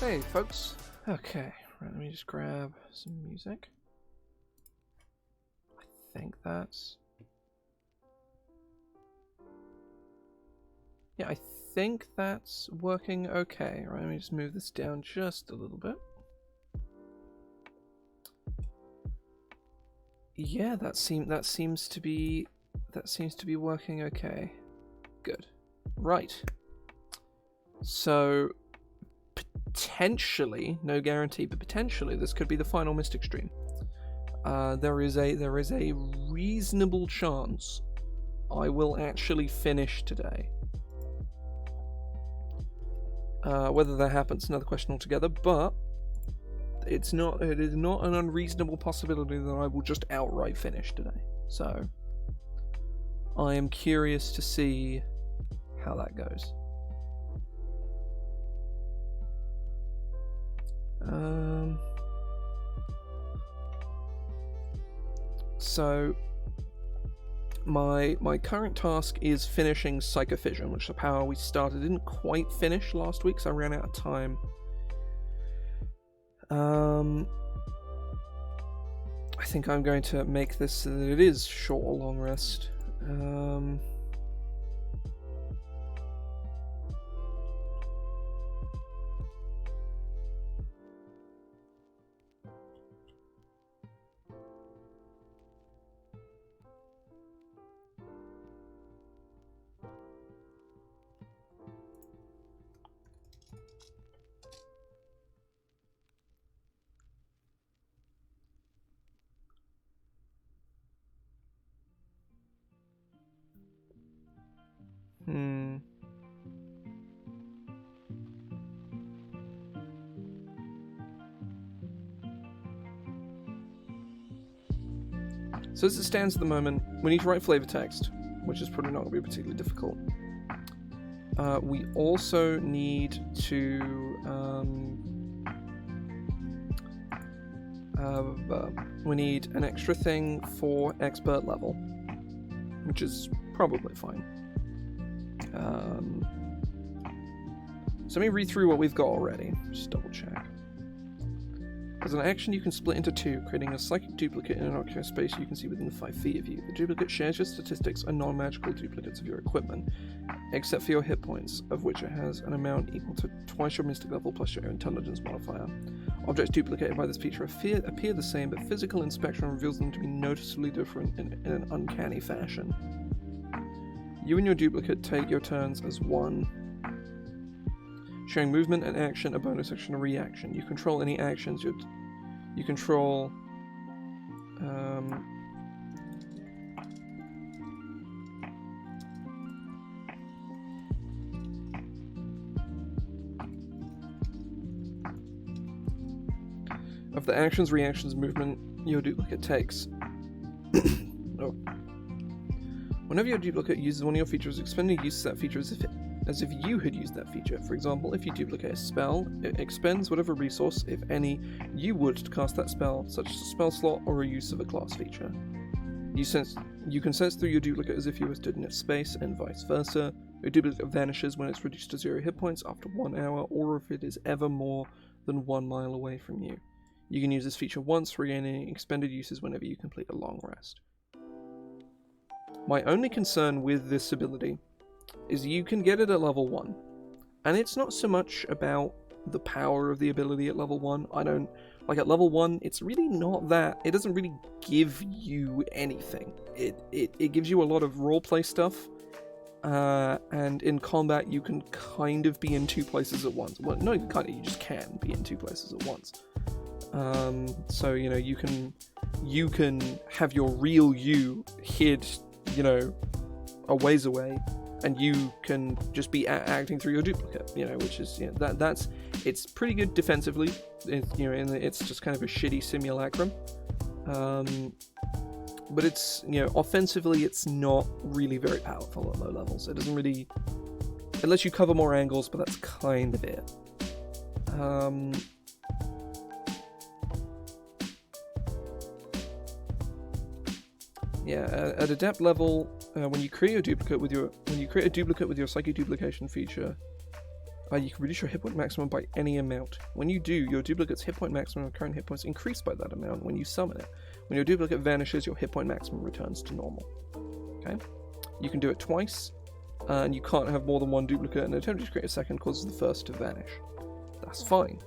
Hey folks, okay, right, let me just grab some music. I think that's... Yeah, I think that's working okay. Right, let me just move this down just a little bit. Yeah, that seems to be working okay. Good. Right. So potentially, no guarantee, but potentially this could be the final Mystic stream. There is a reasonable chance I will actually finish today. Whether that happens is another question altogether, but it is not an unreasonable possibility that I will just outright finish today. So I am curious to see how that goes. So my current task is finishing Psychophission, which is a power we started. Didn't quite finish last week, so I ran out of time. I think I'm going to make this so that it is short or long rest. So as it stands at the moment, we need to write flavor text, which is probably not going to be particularly difficult. We also need to we need an extra thing for expert level, which is probably fine. So let me read through what we've got already. Just double check. As an action, you can split into two, creating a psychic duplicate in an ocular space you can see within 5 feet of you. The duplicate shares your statistics and non-magical duplicates of your equipment, except for your hit points, of which it has an amount equal to twice your mystic level plus your intelligence modifier. Objects duplicated by this feature appear the same, but physical inspection reveals them to be noticeably different in an uncanny fashion. You and your duplicate take your turns as one, sharing movement and action, a bonus action, a reaction. You control any actions. You control of the actions, reactions, movement your duplicate takes. Oh. Whenever your duplicate uses one of your features, expending use of that feature as if you had used that feature. For example, if you duplicate a spell, it expends whatever resource, if any, you would to cast that spell, such as a spell slot or a use of a class feature. You can sense through your duplicate as if you were stood in its space, and vice versa. Your duplicate vanishes when it's reduced to 0 hit points after 1 hour, or if it is ever more than 1 mile away from you. You can use this feature once, regaining expended uses whenever you complete a long rest. My only concern with this ability is you can get it at level 1, and it's not so much about the power of the ability at level 1. At level 1, it's really not that, it doesn't really give you anything. It gives you a lot of roleplay stuff, and in combat you can kind of be in 2 places at once. Well, no, you just can be in 2 places at once. So, you can have your real you hid, a ways away, and you can just be acting through your duplicate, which is, it's pretty good defensively. It's just kind of a shitty simulacrum. But it's, offensively, it's not really very powerful at low levels. It doesn't really, it lets you cover more angles, but that's kind of it. At adept level, when you create a duplicate with your psychic duplication feature, You can reduce your hit point maximum by any amount. When you do, your duplicate's hit point maximum and current hit points increase by that amount when you summon it. When your duplicate vanishes, your hit point maximum returns to normal. Okay? You can do it twice, and you can't have more than one duplicate, and attempting to create a second causes the first to vanish. That's fine.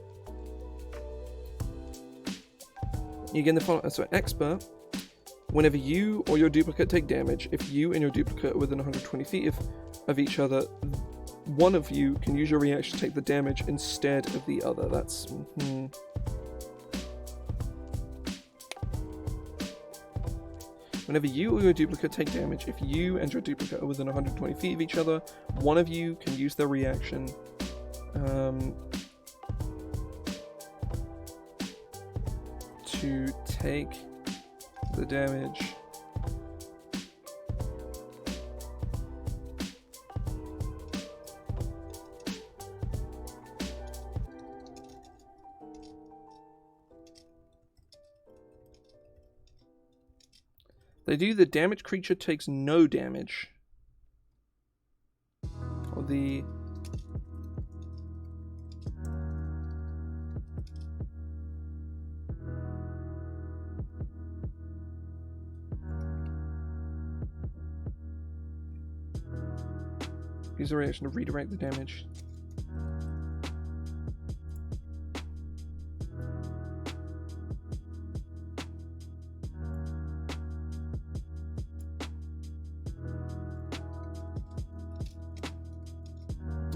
You gain the following. So, expert. Whenever you or your duplicate take damage, if you and your duplicate are within 120 feet of each other, one of you can use your reaction to take the damage instead of the other. That's... Whenever you or your duplicate take damage, if you and your duplicate are within 120 feet of each other, one of you can use their reaction to take the damage. They do the damaged creature takes no damage. Or the... Use a reaction to redirect the damage.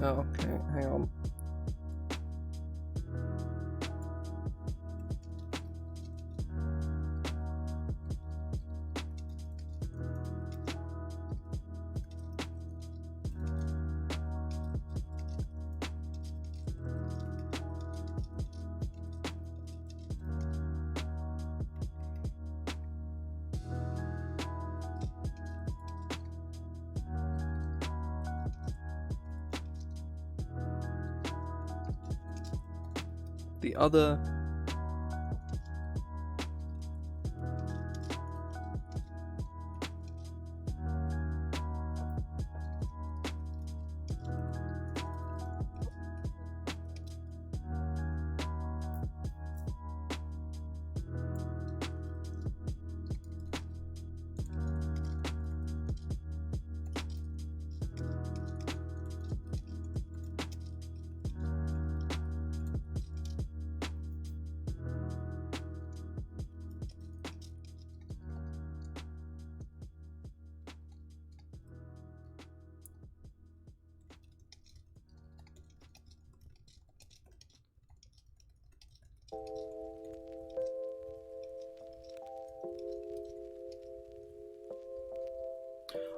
Oh, okay, hang on. The other...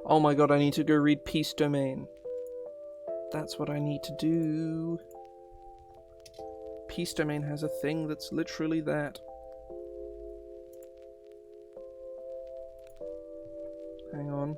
Oh my god, I need to go read Peace Domain. That's what I need to do. Peace Domain has a thing that's literally that. Hang on.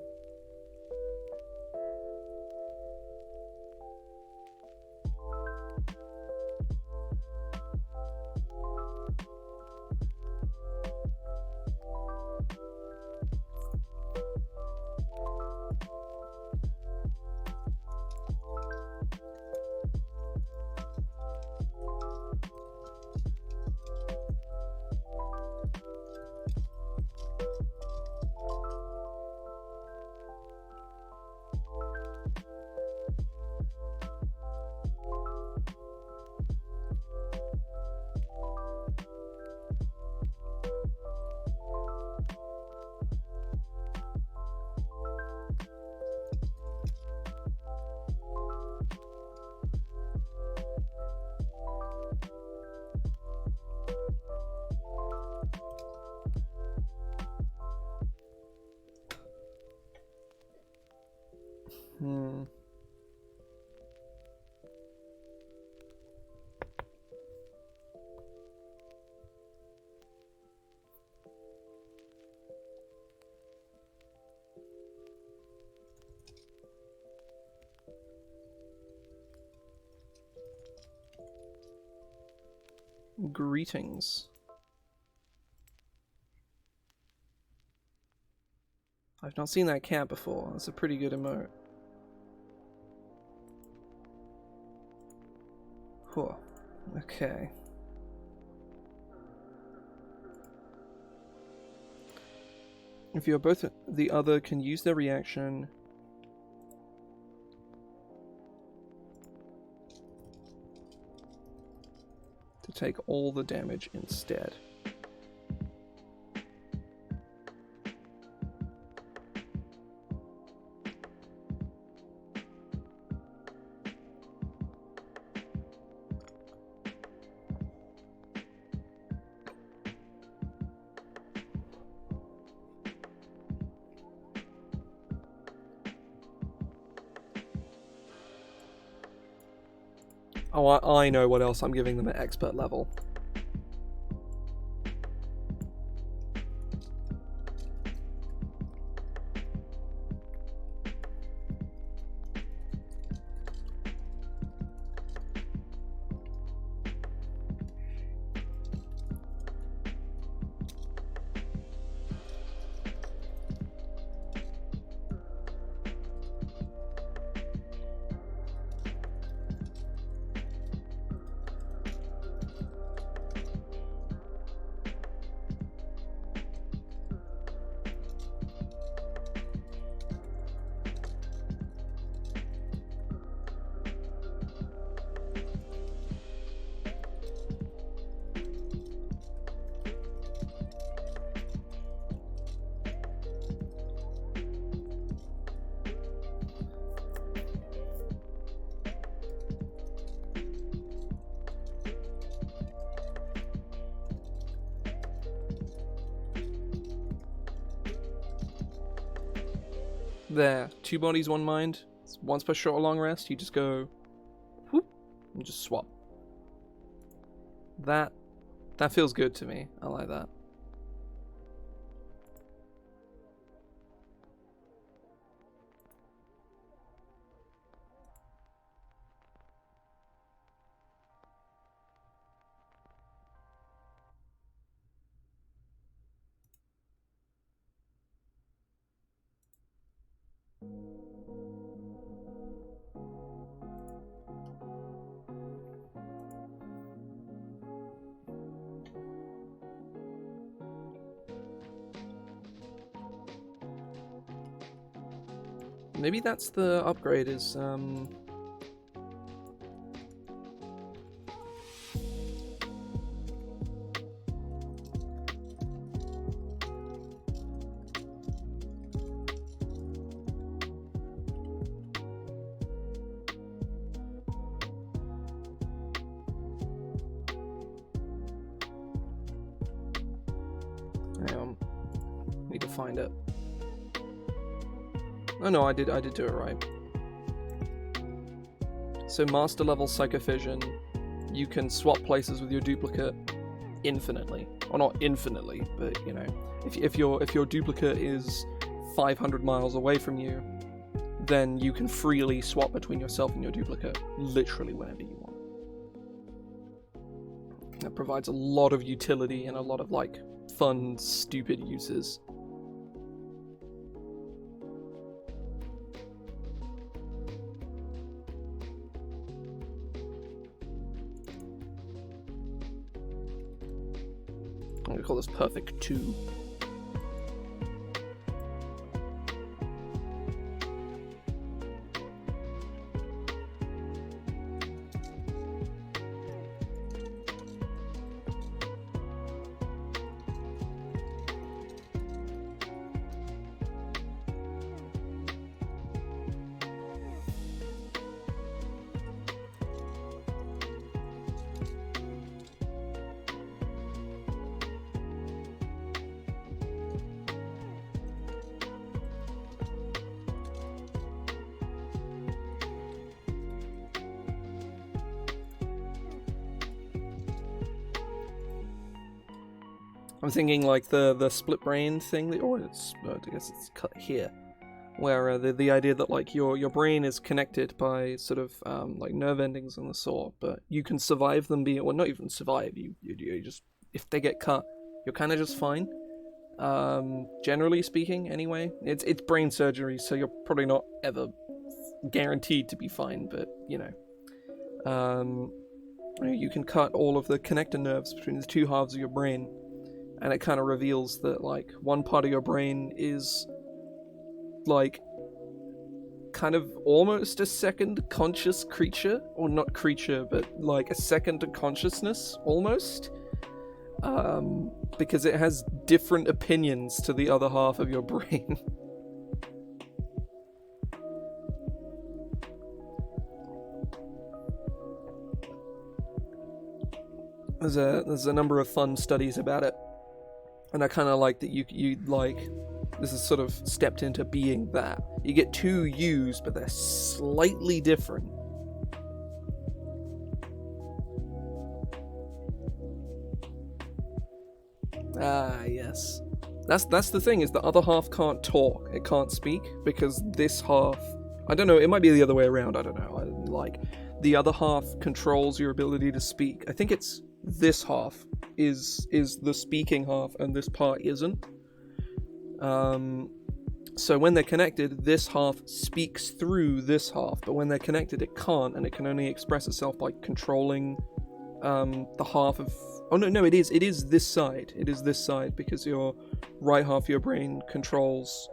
Greetings. I've not seen that cat before. That's a pretty good emote. Cool. Okay. If you are both, the other can use their reaction to take all the damage instead. Oh, I know what else I'm giving them at expert level. There, 2 bodies, 1 mind. Once per short or long rest, you just go whoop and just swap. That feels good to me. I like that. Maybe that's the upgrade is hang on. Need to find it. Oh no, I did do it right. So master level psychophission, you can swap places with your duplicate infinitely. Or not infinitely, but you know, if your duplicate is 500 miles away from you, then you can freely swap between yourself and your duplicate literally whenever you want. That provides a lot of utility and a lot of like fun, stupid uses. I'm gonna call this Perfect 2. I'm thinking like the split brain thing, or it's I guess it's cut here, where the idea that like your brain is connected by sort of like nerve endings and the sort, but you can survive them being, well, not even survive. You just, if they get cut, you're kind of just fine. Generally speaking, anyway, it's brain surgery, so you're probably not ever guaranteed to be fine, but you know. you can cut all of the connector nerves between the two halves of your brain, and it kind of reveals that, like, one part of your brain is, like, kind of almost a second conscious creature, or not creature, but like a second consciousness, almost, because it has different opinions to the other half of your brain. There's a number of fun studies about it, and I kind of like that you like, this is sort of stepped into being that. You get two yous, but they're slightly different. Ah, yes. That's the thing, is the other half can't talk, it can't speak, because this half, I don't know, it might be the other way around, I don't know, like, the other half controls your ability to speak. I think it's this half is the speaking half, and this part isn't. So when they're connected, this half speaks through this half, but when they're connected, it can't, and it can only express itself by controlling the half of... Oh, no, it is this side. It is this side, because your right half of your brain controls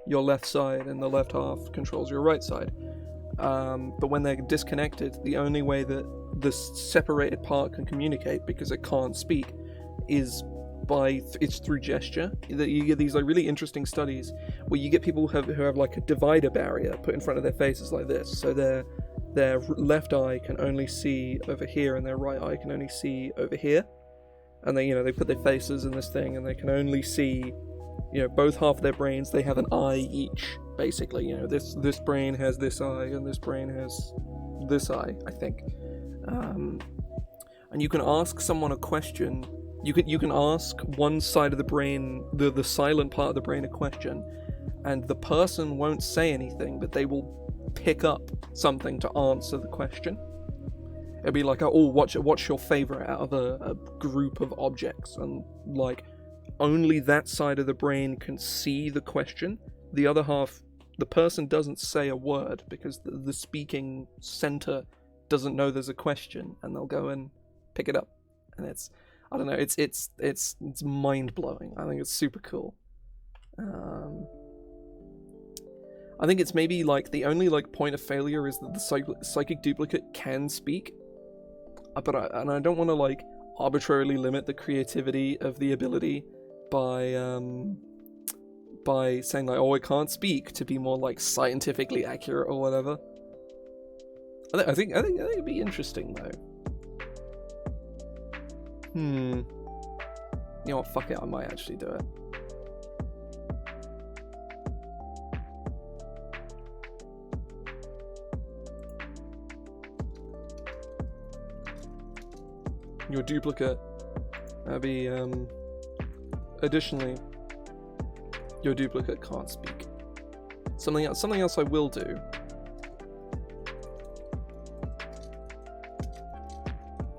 your left side, and the left half controls your right side. But when they're disconnected, the only way that this separated part can communicate, because it can't speak, is it's through gesture. That you get these like really interesting studies where you get people who have like a divider barrier put in front of their faces like this, so their left eye can only see over here and their right eye can only see over here, and they put their faces in this thing and they can only see, both half of their brains, they have an eye each, basically. This brain has this eye and this brain has this eye, I think. And you can ask someone a question. You can ask one side of the brain, the silent part of the brain, a question, and the person won't say anything, but they will pick up something to answer the question. It'll be like, what's your favorite out of a group of objects? And like, only that side of the brain can see the question. The other half, the person doesn't say a word, because the speaking center doesn't know there's a question, and they'll go and pick it up. And it's, I don't know, it's mind-blowing. I think it's super cool. I think it's maybe like the only like point of failure is that the psychic duplicate can speak, but I don't want to like arbitrarily limit the creativity of the ability by saying like, oh, it can't speak, to be more like scientifically accurate or whatever. I think it'd be interesting though. You know what, fuck it, I might actually do it. Your duplicate, that'd be, additionally, your duplicate can't speak. Something else I will do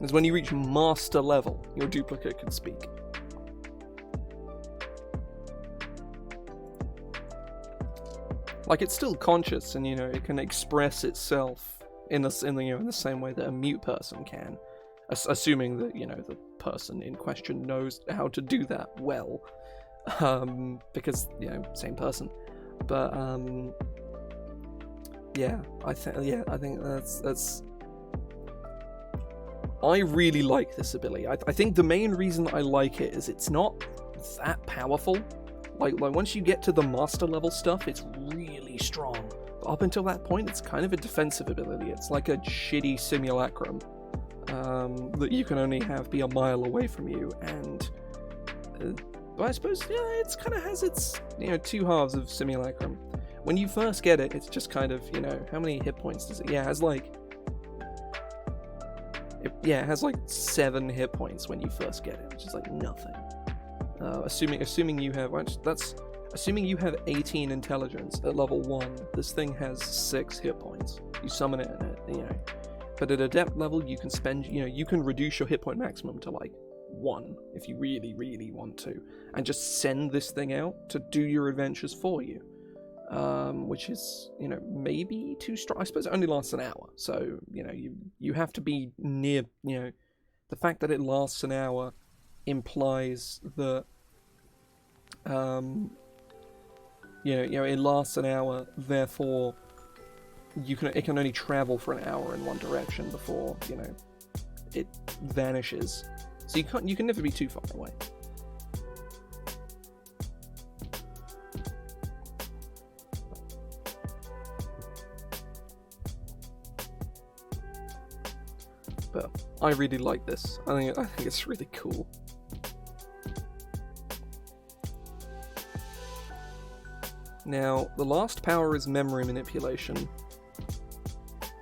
is when you reach master level, your duplicate can speak. Like, it's still conscious, and it can express itself in the same way that a mute person can, assuming that the person in question knows how to do that well, because same person. But I think that's. I really like this ability. I think the main reason I like it is it's not that powerful. Like once you get to the master level stuff, it's really strong. But up until that point, it's kind of a defensive ability. It's like a shitty simulacrum that you can only have be a mile away from you. And but I suppose it's kind of has its two halves of simulacrum. When you first get it, it's just kind of how many hit points does it? Yeah, it has like. It has like 7 hit points when you first get it, which is like nothing. Assuming you have assuming you have 18 intelligence at level 1, this thing has 6 hit points. You summon it and but at adept level you can spend you can reduce your hit point maximum to like 1 if you really, really want to, and just send this thing out to do your adventures for you. which is, you know, maybe too strong. I suppose it only lasts an hour, so, you know, you have to be near, you know, the fact that it lasts an hour implies that, you know, it lasts an hour, therefore it can only travel for an hour in one direction before, you know, it vanishes. So you can never be too far away. But I really like this. I think it's really cool. Now, the last power is memory manipulation.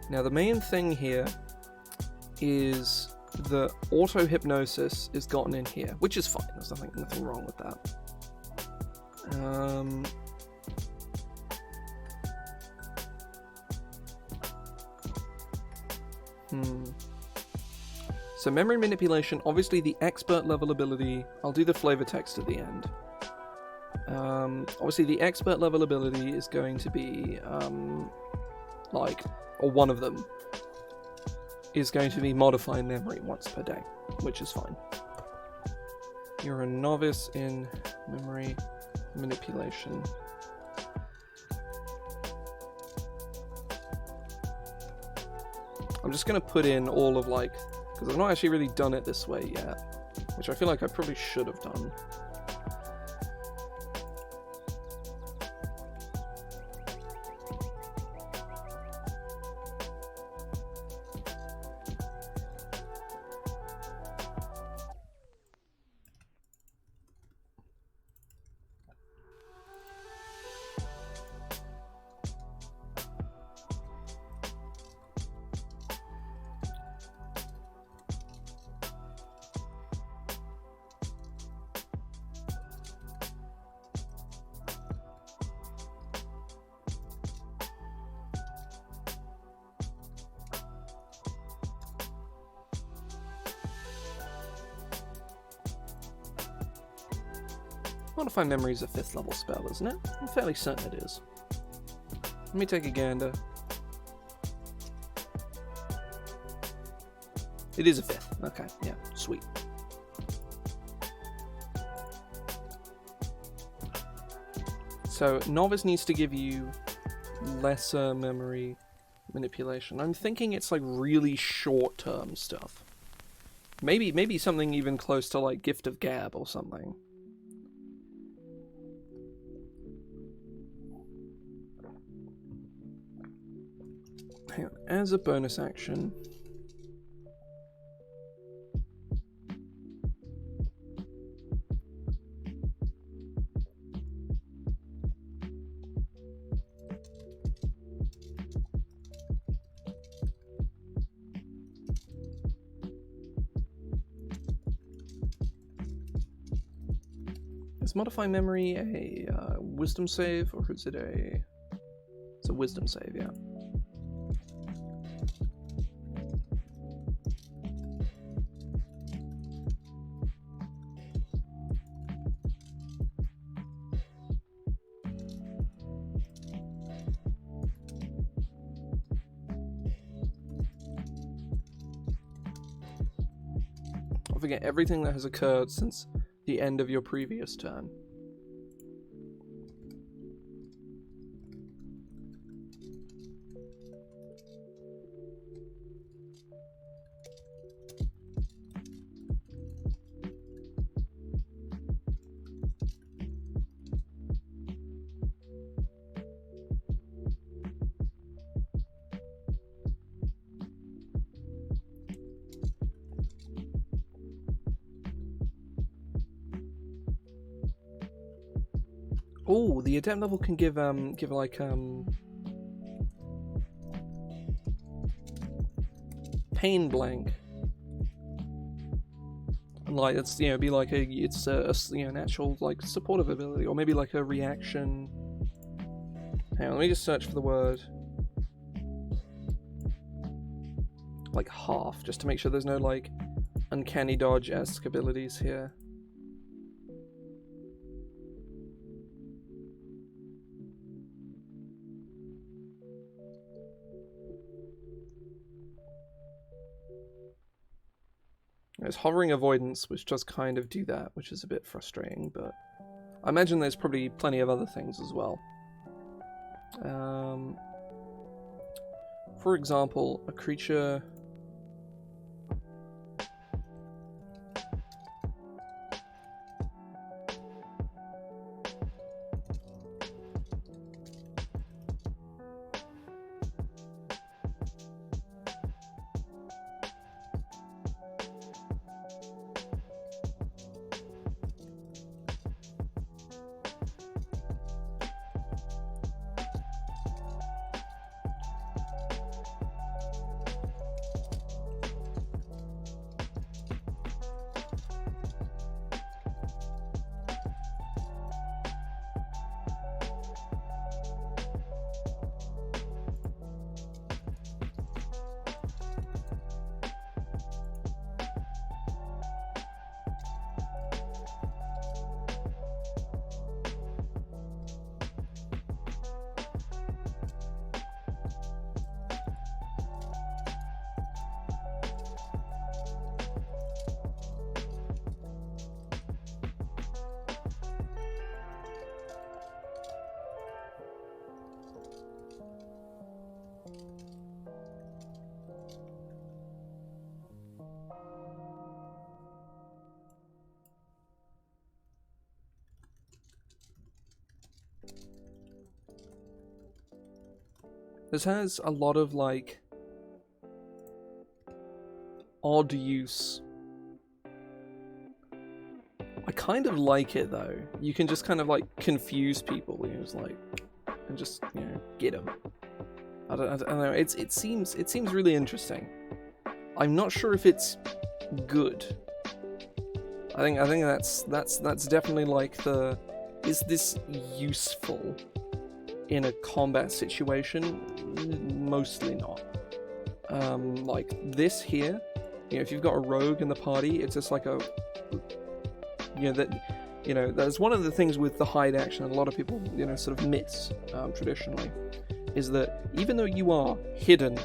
Now, the main thing here is the auto-hypnosis is gotten in here, which is fine. There's nothing wrong with that. So memory manipulation, obviously the expert level ability, I'll do the flavor text at the end. Obviously the expert level ability is going to be, or one of them, is going to be modify memory once per day, which is fine. You're a novice in memory manipulation. I'm just going to put in all of because I've not actually really done it this way yet, which I feel like I probably should have done. Modify memory is a 5th level spell, isn't it? I'm fairly certain it is. Let me take a gander. It is a 5th. Okay, yeah, sweet. So, Novice needs to give you lesser memory manipulation. I'm thinking it's really short-term stuff. Maybe something even close to Gift of Gab or something. Hang on. As a bonus action, is modify memory a wisdom save, or is it it's a wisdom save, yeah. Forget everything that has occurred since the end of your previous turn. Oh, the adept level can give pain blank, and it's be it's an actual supportive ability, or maybe a reaction. Hang on, let me just search for the word. Half, just to make sure there's no uncanny dodge-esque abilities here. There's hovering avoidance, which does kind of do that, which is a bit frustrating, but I imagine there's probably plenty of other things as well. For example, a creature... This has a lot of, like, odd use. I kind of like it, though. You can just kind of, like, confuse people, you know, like, and just, you know, get them. I don't know, it seems really interesting. I'm not sure if it's good. I think that's definitely, like, the... Is this useful in a combat situation? Mostly not. Like this here, you know, if you've got a rogue in the party, it's just like a, that's one of the things with the hide action. A lot of people, you know, sort of miss traditionally, is that even though you are hidden,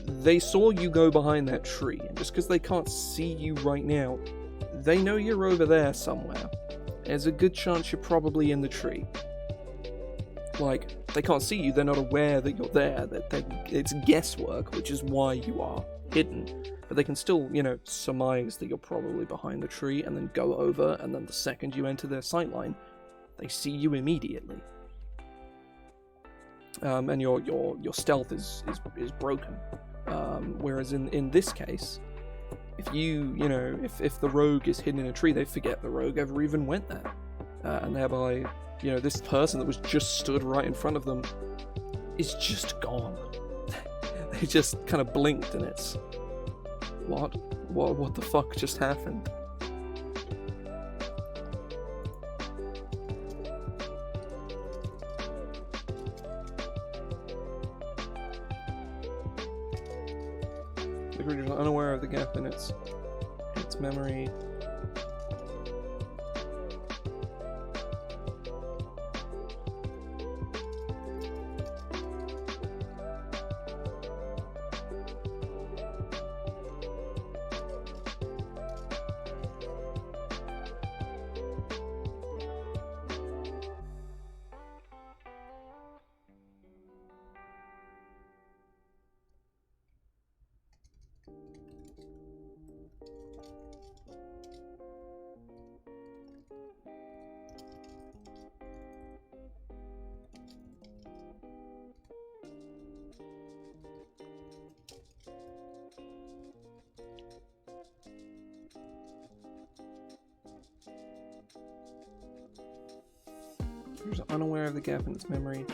they saw you go behind that tree, and just because they can't see you right now, they know you're over there somewhere. There's a good chance you're probably in the tree. Like, they can't see you, they're not aware that you're there, it's guesswork, which is why you are hidden. But they can still, you know, surmise that you're probably behind the tree, and then go over, and then the second you enter their sightline, they see you immediately. And your stealth is broken. Whereas in this case, if if the rogue is hidden in a tree, they forget the rogue ever even went there. And thereby, you know, this person that was just stood right in front of them is just gone. They just kind of blinked, and it's... What the fuck just happened? The creature is unaware of the gap in its memory. It's unaware of the gap in its memory.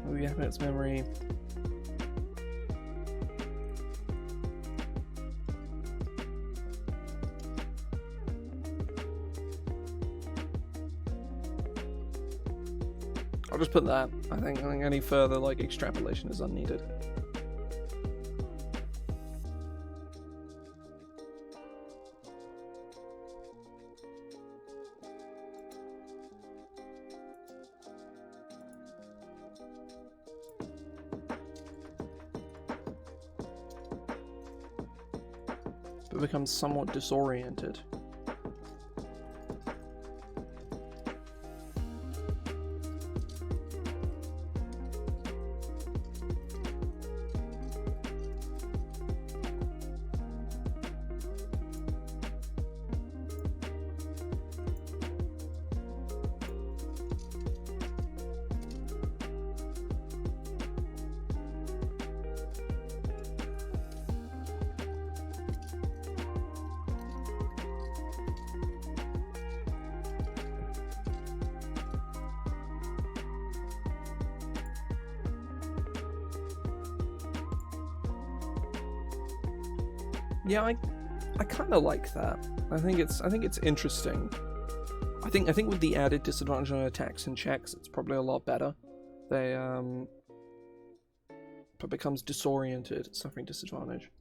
Oh, the gap in its memory. I'll just put that. I think any further like extrapolation is unneeded. But becomes somewhat disoriented. Yeah, I kind of like that. I think it's interesting. I think with the added disadvantage on attacks and checks, it's probably a lot better. They but becomes disoriented, suffering disadvantage.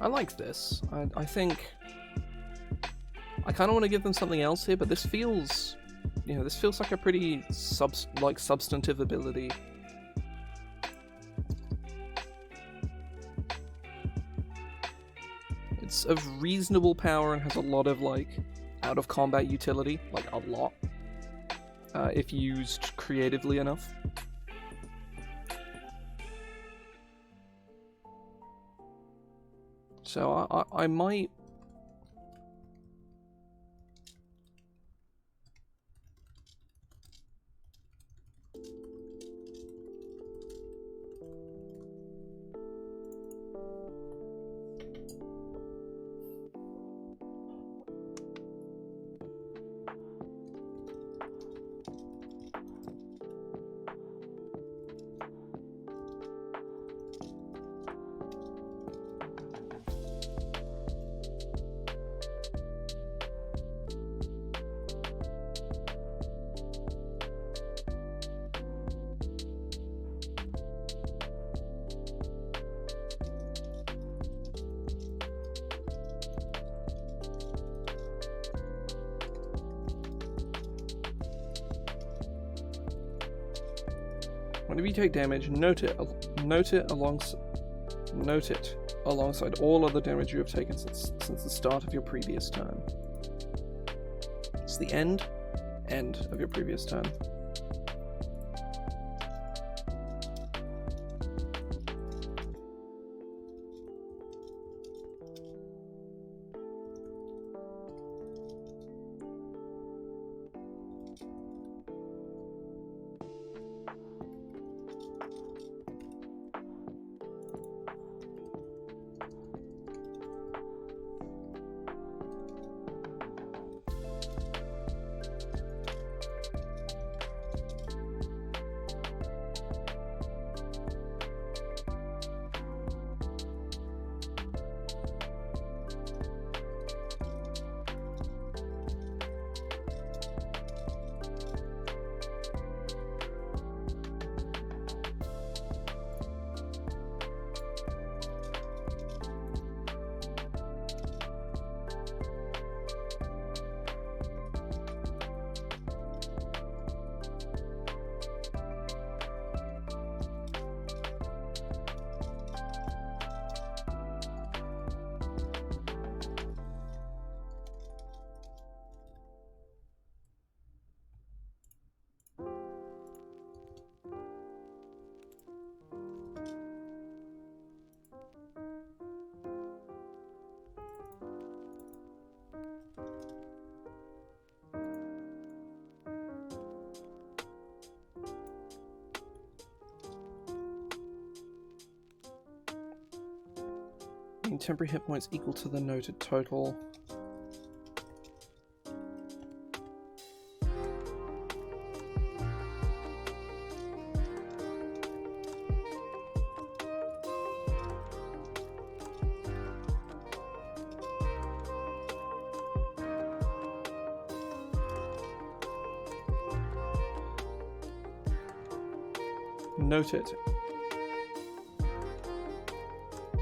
I like this. I think I kind of want to give them something else here, but this feels, this feels like a pretty substantive ability. It's of reasonable power and has a lot of out of combat utility, a lot, if used creatively enough. So I might... Whenever you take damage, note it alongside all other damage you have taken since the start of your previous turn. It's the end of your previous turn. Gain temporary hit points equal to the noted total.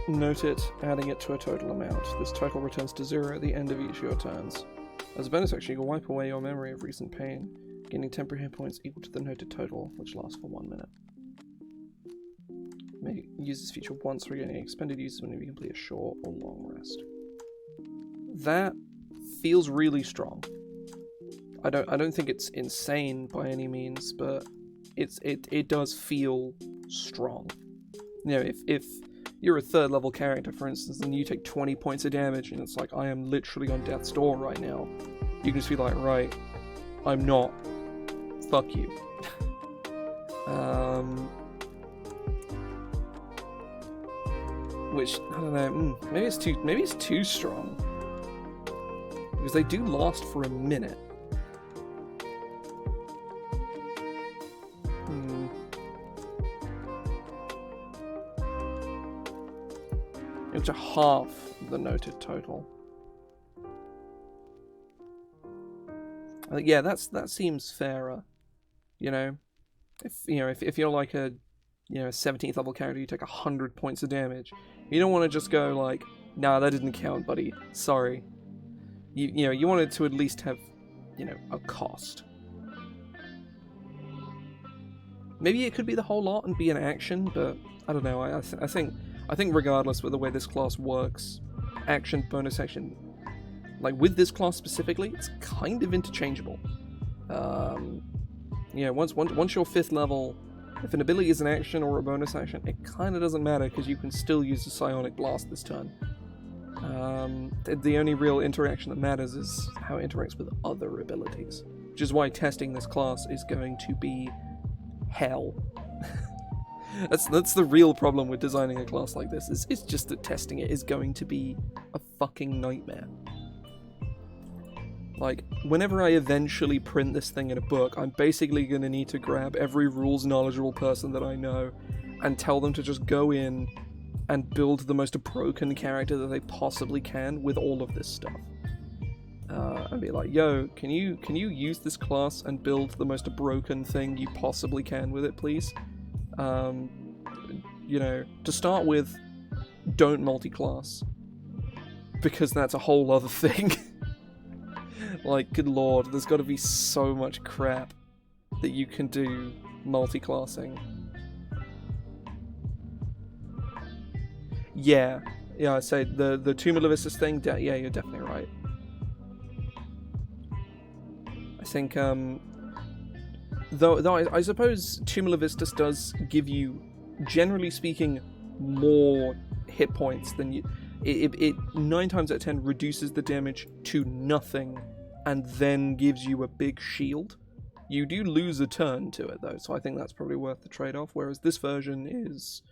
Note it, adding it to a total amount. This total returns to 0 at the end of each of your turns. As a bonus action, you can wipe away your memory of recent pain, gaining temporary hit points equal to the noted total, which lasts for 1 minute. May use this feature once, regaining expended uses whenever you complete a short or long rest. That feels really strong. I don't think it's insane by any means, but it does feel strong. You know, if you're a 3rd level character, for instance, and you take 20 points of damage, and it's like, I am literally on death's door right now, you can just be like, right, I'm not. Fuck you. Which, I don't know, maybe it's too strong. Because they do last for a minute. It's a half the noted total. Yeah, that seems fairer. You know, if you're like a 17th level character, you take 100 points of damage. You don't want to just go like, nah, that didn't count, buddy. Sorry. You want it to at least have, a cost. Maybe it could be the whole lot and be an action, but I don't know. I think regardless of the way this class works, action, bonus action, like with this class specifically, it's kind of interchangeable. Once you're 5th level, if an ability is an action or a bonus action, it kind of doesn't matter because you can still use the Psionic Blast this turn. The only real interaction that matters is how it interacts with other abilities, which is why testing this class is going to be hell. That's the real problem with designing a class like this. It's just that testing it is going to be a fucking nightmare. Like, whenever I eventually print this thing in a book, I'm basically going to need to grab every rules knowledgeable person that I know and tell them to just go in and build the most broken character that they possibly can with all of this stuff. And be like, yo, can you use this class and build the most broken thing you possibly can with it, please? To start with, don't multi-class, because that's a whole other thing. Like, good lord, there's got to be so much crap that you can do multi-classing. Yeah, I'd say the Tomb of Levistus thing, yeah, you're definitely right. I think, though I suppose Tomb of Levistus does give you, generally speaking, more hit points than you. It 9 times out of 10 reduces the damage to nothing, and then gives you a big shield. You do lose a turn to it though, so I think that's probably worth the trade-off. Whereas this version is,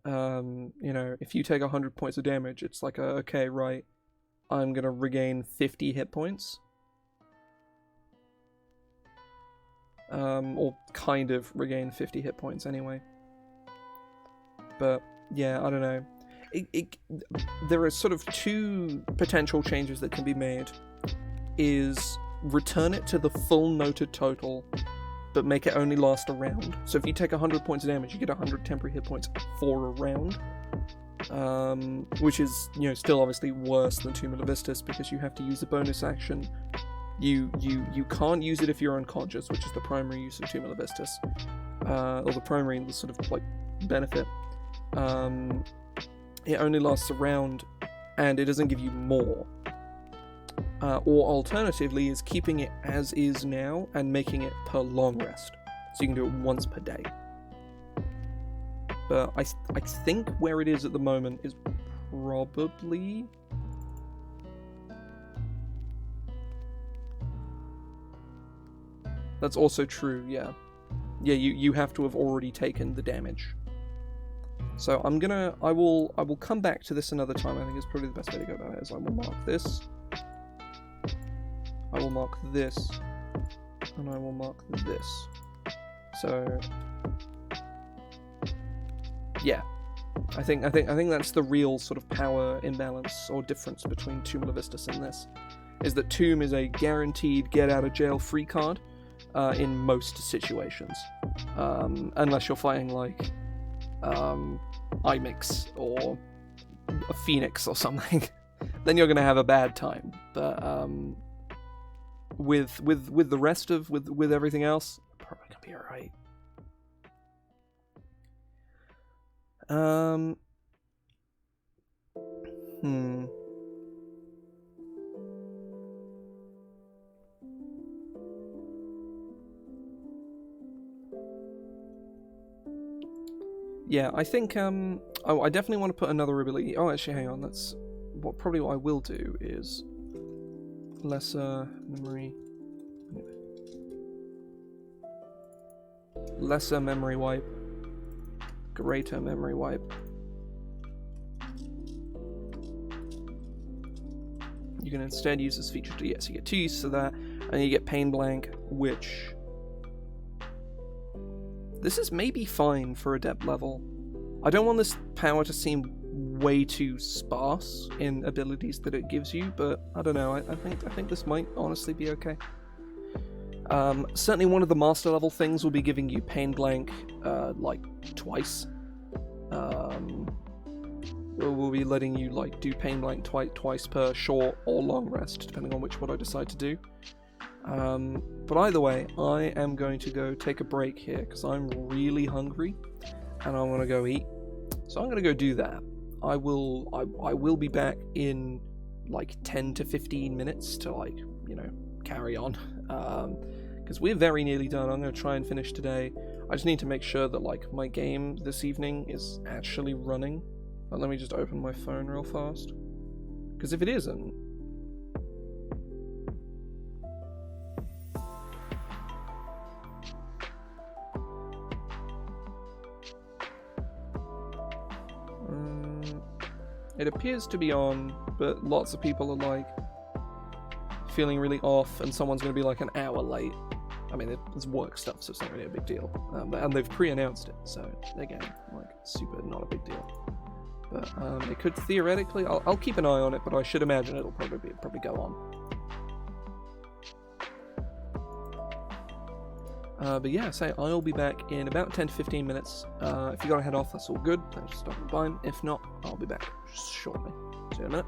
if you take 100 points of damage, it's like, okay, right, I'm gonna regain 50 hit points. Or kind of regain 50 hit points anyway. But yeah, I don't know. There are sort of 2 potential changes that can be made. Is return it to the full noted total, but make it only last a round. So if you take 100 points of damage, you get 100 temporary hit points for a round. Which is, still obviously worse than Tomb of Levistus, because you have to use a bonus action. You can't use it if you're unconscious, which is the primary use of Tomb of Levistus. Or the primary sort of, like, benefit. It only lasts a round, and it doesn't give you more. Or alternatively is keeping it as is now and making it per long rest. So you can do it once per day. But I think where it is at the moment is probably... That's also true, yeah. Yeah, you have to have already taken the damage. So I will come back to this another time. I think it's probably the best way to go about it. Is I will mark this. I will mark this, and I will mark this. So yeah, I think that's the real sort of power imbalance or difference between Tomb Levistus and this, is that Tomb is a guaranteed get out of jail free card in most situations, unless you're fighting like Imix or a Phoenix or something, then you're gonna have a bad time. But with the rest of with everything else, probably gonna be alright. Yeah, I think oh, I definitely want to put another ability. Oh, actually, hang on. That's what I will do is lesser memory wipe, greater memory wipe. You can instead use this feature to, yes, you get 2 uses of that, and you get Pain Blank, which this is maybe fine for Adept level. I don't want this power to seem way too sparse in abilities that it gives you, but I don't know. I think this might honestly be okay. Certainly one of the master level things will be giving you Pain Blank like twice. We'll be letting you like do Pain Blank twice per short or long rest, depending on which one I decide to do. But either way, I am going to go take a break here because I'm really hungry and I want to go eat. So I'm going to go do that. I will be back in like 10 to 15 minutes to, like, you know, carry on. Because we're very nearly done. I'm going to try and finish today. I just need to make sure that, like, my game this evening is actually running. But let me just open my phone real fast. Because if it isn't, it appears to be on, but lots of people are like feeling really off, and someone's going to be like an hour late. I mean, it's work stuff, so it's not really a big deal. And they've pre-announced it, so again, like, super not a big deal. But it could theoretically, I'll keep an eye on it, but I should imagine it'll probably go on. But yeah, I'll be back in about 10 to 15 minutes. If you gotta head off, that's all good. Thanks for stopping by. If not, I'll be back shortly. See you in a minute.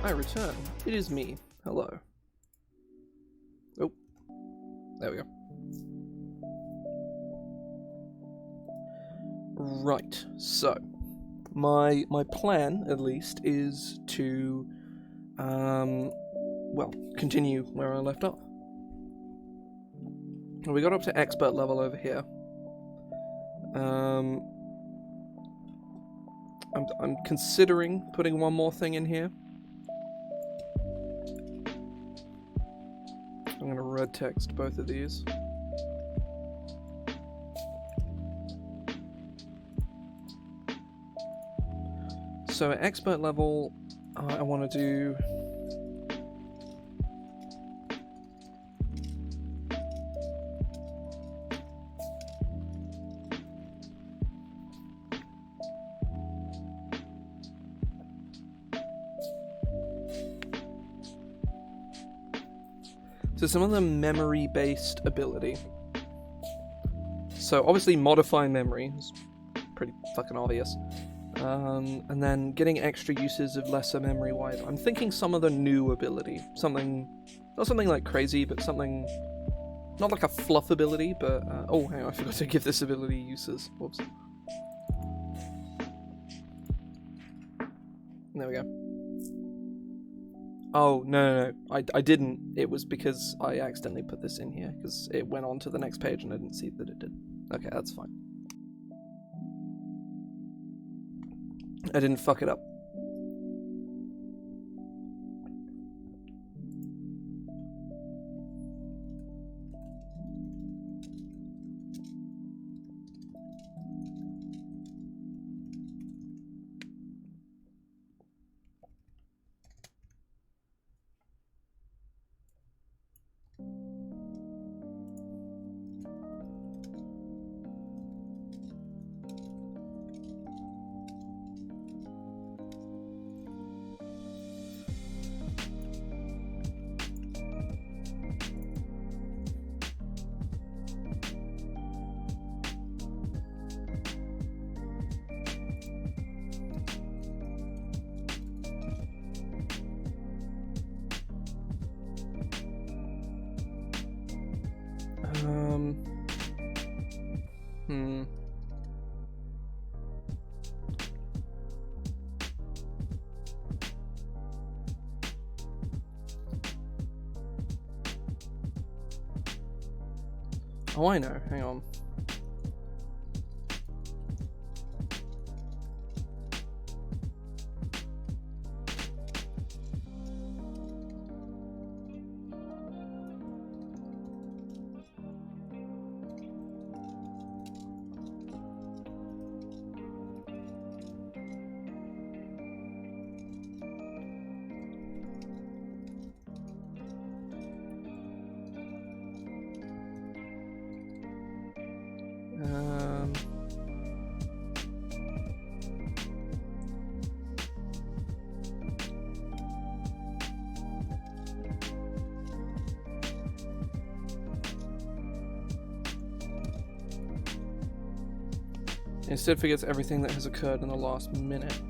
I return. It is me. Hello. Oh. There we go. Right, so my plan, at least, is to well, continue where I left off. We got up to expert level over here. I'm considering putting one more thing in here. I'm gonna red text both of these. So at expert level, I want to do some of the memory-based ability. So obviously modifying memory is pretty fucking obvious. And then getting extra uses of lesser memory wide. I'm thinking some of the new ability. Something, not something like crazy, but something, not like a fluff ability, but, oh, hang on, I forgot to give this ability uses. Whoops. There we go. Oh, no, I didn't. It was because I accidentally put this in here, because it went on to the next page and I didn't see that it did. Okay, that's fine. I didn't fuck it up. Oh, I know. Hang on. Instead forgets everything that has occurred in the last minute.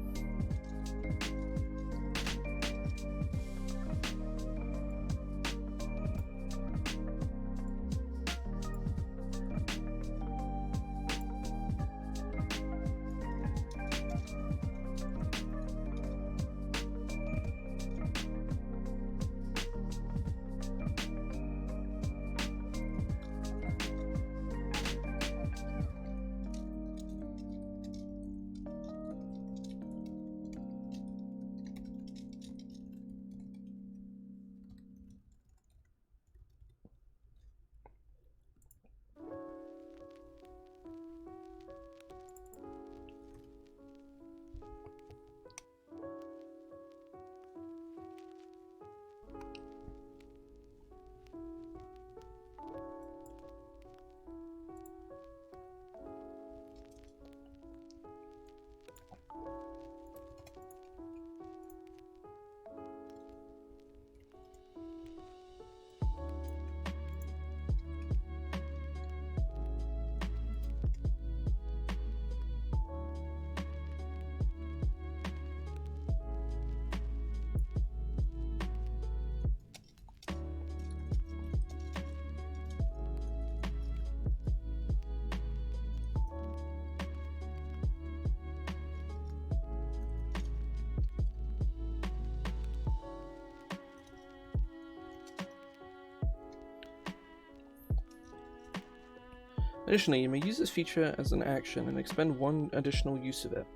Additionally, you may use this feature as an action and expend one additional use of it.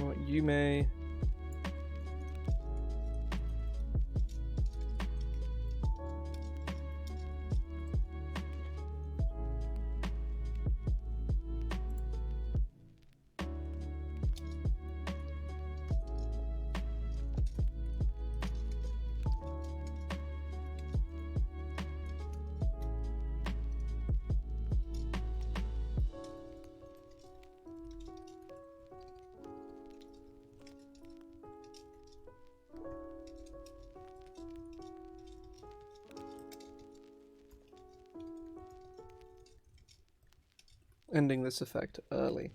Or you may... ending this effect early.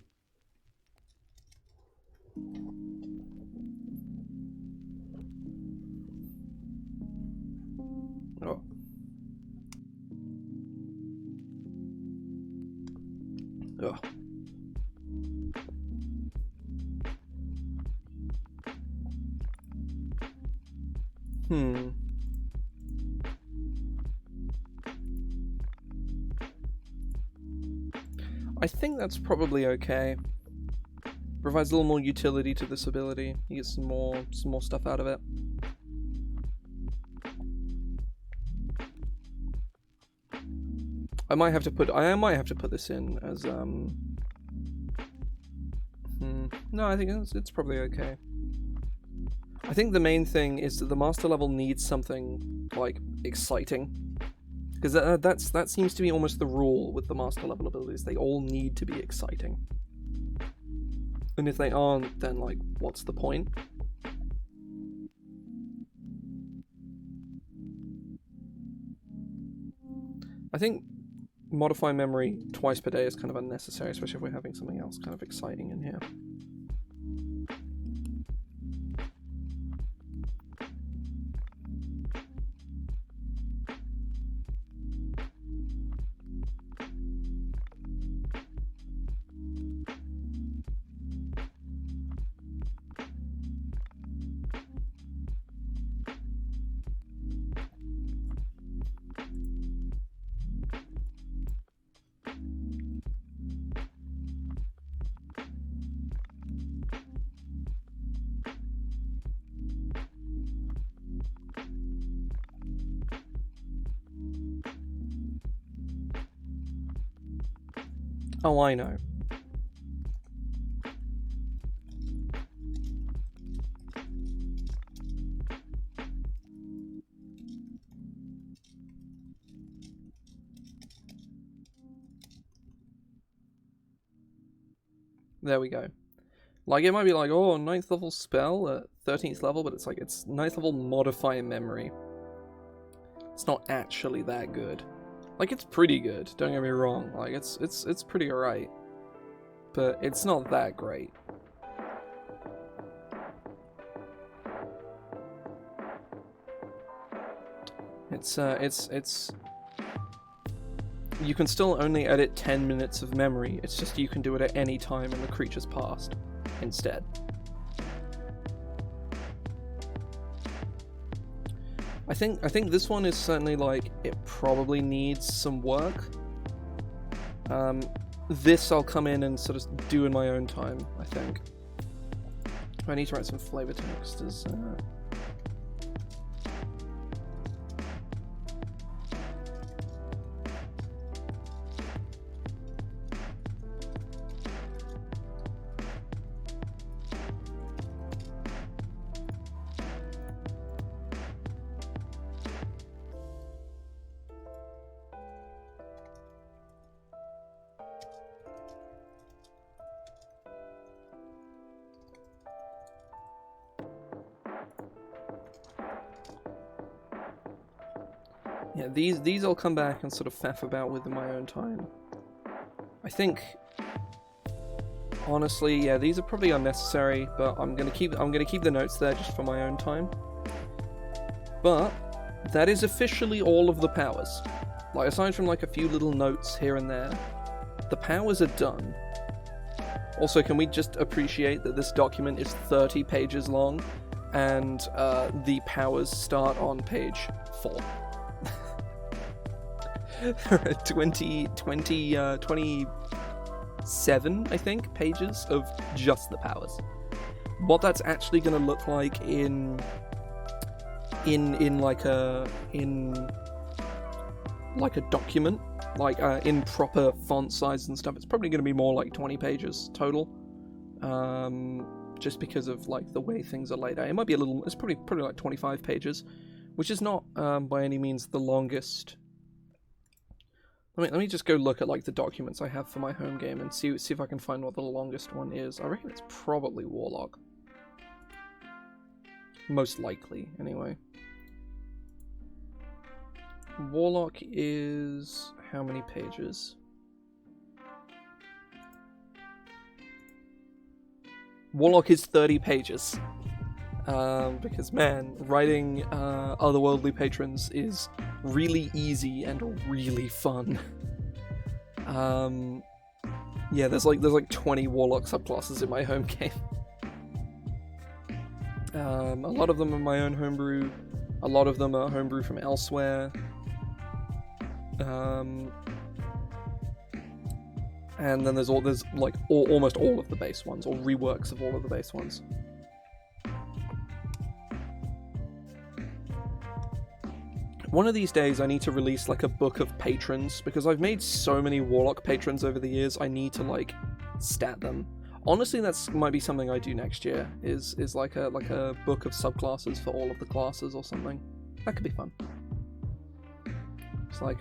Oh. Oh. I think that's probably okay. Provides a little more utility to this ability. You get some more stuff out of it. I might have to put this in as No, I think it's probably okay. I think the main thing is that the master level needs something like exciting. Because that seems to be almost the rule with the master level abilities. They all need to be exciting. And if they aren't, then like, what's the point? I think modify memory twice per day is kind of unnecessary, especially if we're having something else kind of exciting in here. Oh, I know. There we go. Like, it might be like, oh, 9th level spell at 13th level, but it's like, it's 9th level modify memory. It's not actually that good. Like, it's pretty good, don't get me wrong. Like, it's pretty alright. But it's not that great. It's you can still only edit 10 minutes of memory. It's just you can do it at any time in the creature's past instead. I think this one is certainly like, it probably needs some work. This I'll come in and sort of do in my own time, I think. I need to write some flavor text as yeah, these I'll come back and sort of faff about with in my own time. I think, honestly, yeah, these are probably unnecessary, but I'm gonna keep the notes there just for my own time. But that is officially all of the powers. Like, aside from like a few little notes here and there, the powers are done. Also, can we just appreciate that this document is 30 pages long, and the powers start on page 4. 27, I think, pages of just the powers. What that's actually going to look like in like a document, like in proper font size and stuff, it's probably going to be more like 20 pages total. Just because of like the way things are laid out. It might be a little. It's probably like 25 pages, which is not by any means the longest. Let me just go look at like the documents I have for my home game and see if I can find what the longest one is. I reckon it's probably Warlock. Most likely, anyway. Warlock is how many pages? Warlock is 30 pages. Because, man, writing otherworldly patrons is really easy and really fun. Yeah, there's like 20 Warlock subclasses in my home game. A lot of them are my own homebrew. A lot of them are homebrew from elsewhere. And then there's almost all of the base ones, or reworks of all of the base ones. One of these days I need to release like a book of patrons, because I've made so many Warlock patrons over the years, I need to like stat them. Honestly, that's might be something I do next year, is like a book of subclasses for all of the classes or something. That could be fun. It's like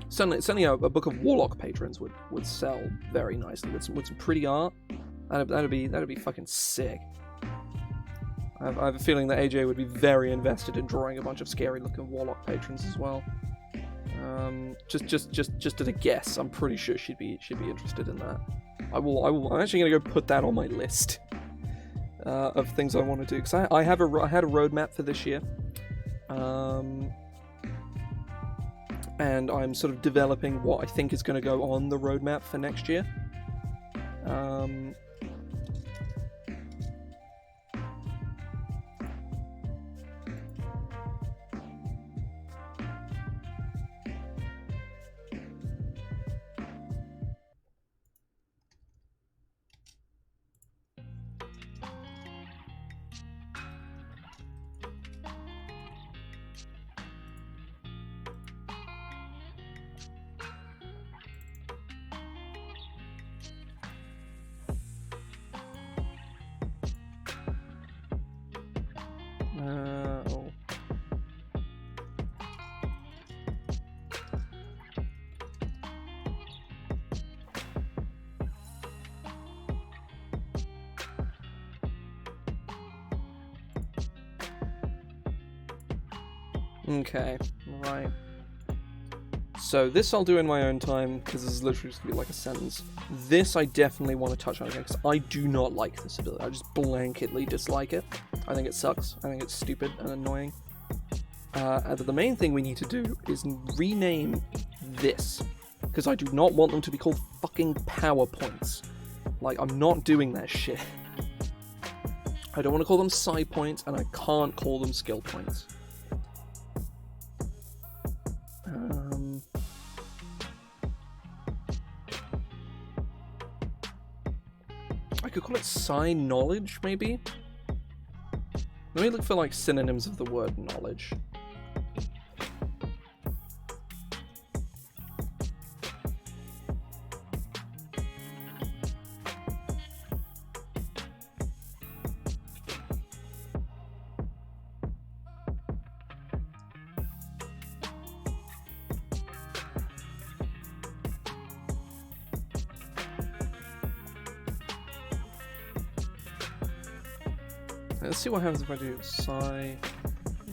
certainly a book of Warlock patrons would sell very nicely with some pretty art. That'd be fucking sick. I have a feeling that AJ would be very invested in drawing a bunch of scary looking Warlock patrons as well. Just at a guess, I'm pretty sure she'd be interested in that. I'm actually gonna go put that on my list of things I want to do, because I had a roadmap for this year. And I'm sort of developing what I think is going to go on the roadmap for next year. Okay, right. So this I'll do in my own time, because this is literally just going to be like a sentence. This I definitely want to touch on again, because I do not like this ability. I just blanketly dislike it. I think it sucks. I think it's stupid and annoying. And the main thing we need to do is rename this, because I do not want them to be called fucking PowerPoints. Like, I'm not doing that shit. I don't want to call them side points, and I can't call them skill points. I could call it sign knowledge, maybe? Let me look for like synonyms of the word knowledge. Let's see what happens if I do psi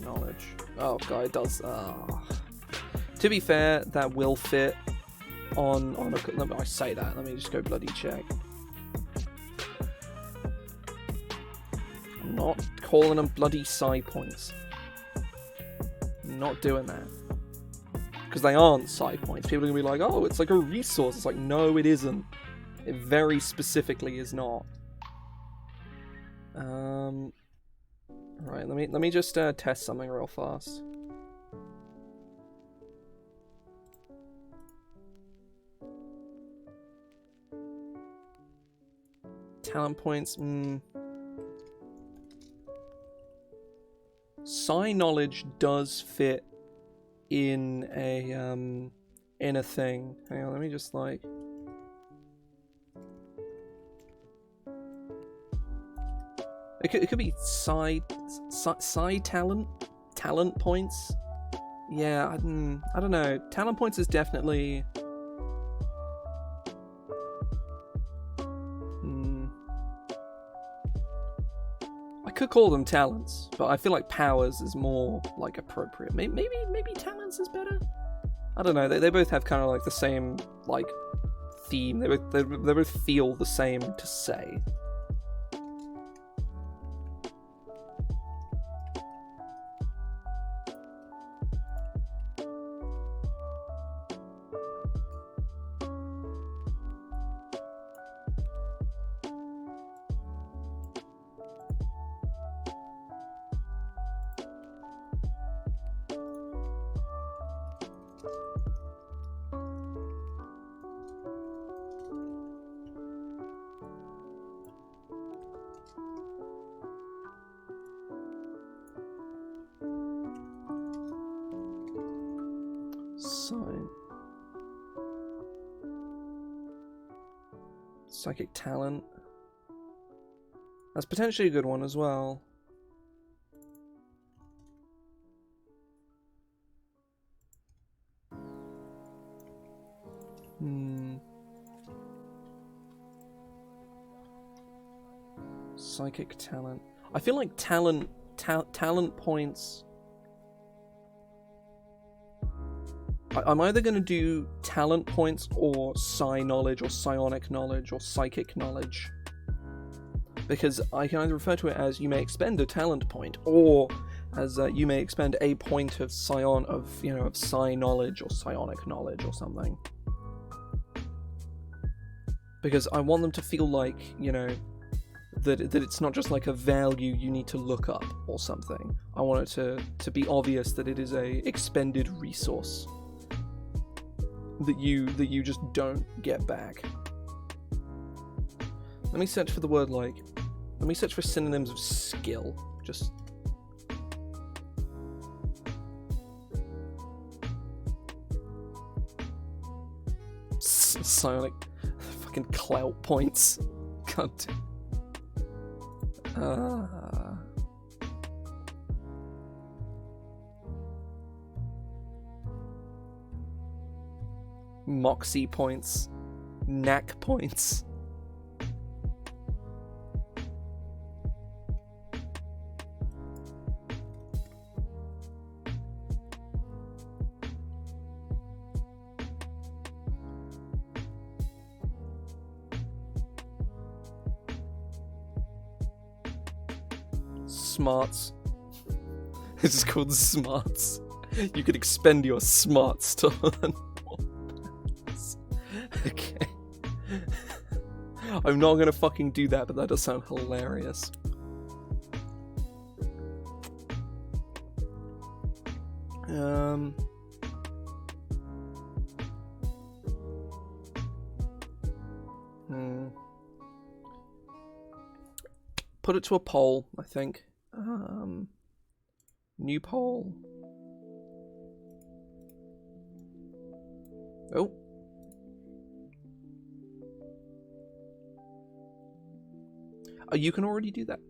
knowledge. Oh god, it does. To be fair, that will fit on a. I say that. Let me just go bloody check. I'm not calling them bloody psi points. I'm not doing that, because they aren't psi points. People are gonna be like, "Oh, it's like a resource." It's like, no, it isn't. It very specifically is not. Right, let me just test something real fast. talent points. Psi knowledge does fit in a thing. Hang on, let me just like. It could be psi talent points. Yeah, I don't know. Talent points is definitely. I could call them talents, but I feel like powers is more like appropriate. Maybe talents is better. I don't know. They both have kind of like the same like theme. They both feel the same to say. Psychic talent. That's potentially a good one as well. Psychic talent. I feel like talent points. I'm either going to do talent points or psi knowledge or psionic knowledge or psychic knowledge. Because I can either refer to it as you may expend a talent point, or as you may expend a point of psi knowledge or psionic knowledge or something. Because I want them to feel like, that it's not just like a value you need to look up or something. I want it to be obvious that it is a expended resource that you just don't get back. Let me search for the word let me search for synonyms of skill. Just psionic fucking clout points. God damn. Moxie points. Knack points. Smarts. This is called smarts. You could expend your smarts to learn. Okay. I'm not gonna fucking do that, but that does sound hilarious. Put it to a poll, I think. New poll. Oh. You can already do that.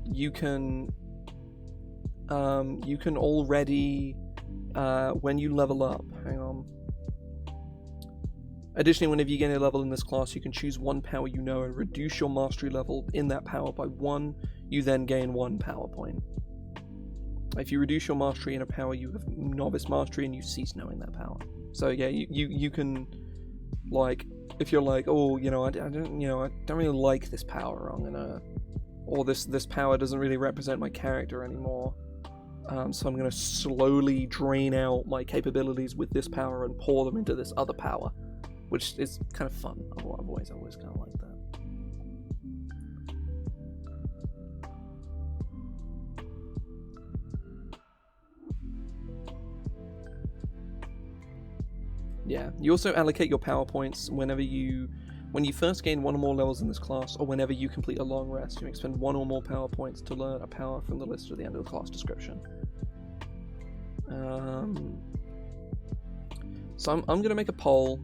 You can already, when you level up, hang on. Additionally, whenever you gain a level in this class, you can choose one power you know and reduce your mastery level in that power by 1. You then gain 1 power point. If you reduce your mastery in a power, you have novice mastery and you cease knowing that power. So yeah, you can, like, if you're like, oh, I don't really like this power, or this power doesn't really represent my character anymore, so I'm gonna slowly drain out my capabilities with this power and pour them into this other power, which is kind of fun. I've always kind of liked that. Yeah, you also allocate your power points whenever you When you first gain 1 or more levels in this class, or whenever you complete a long rest, you may expend 1 or more power points to learn a power from the list at the end of the class description. So I'm going to make a poll.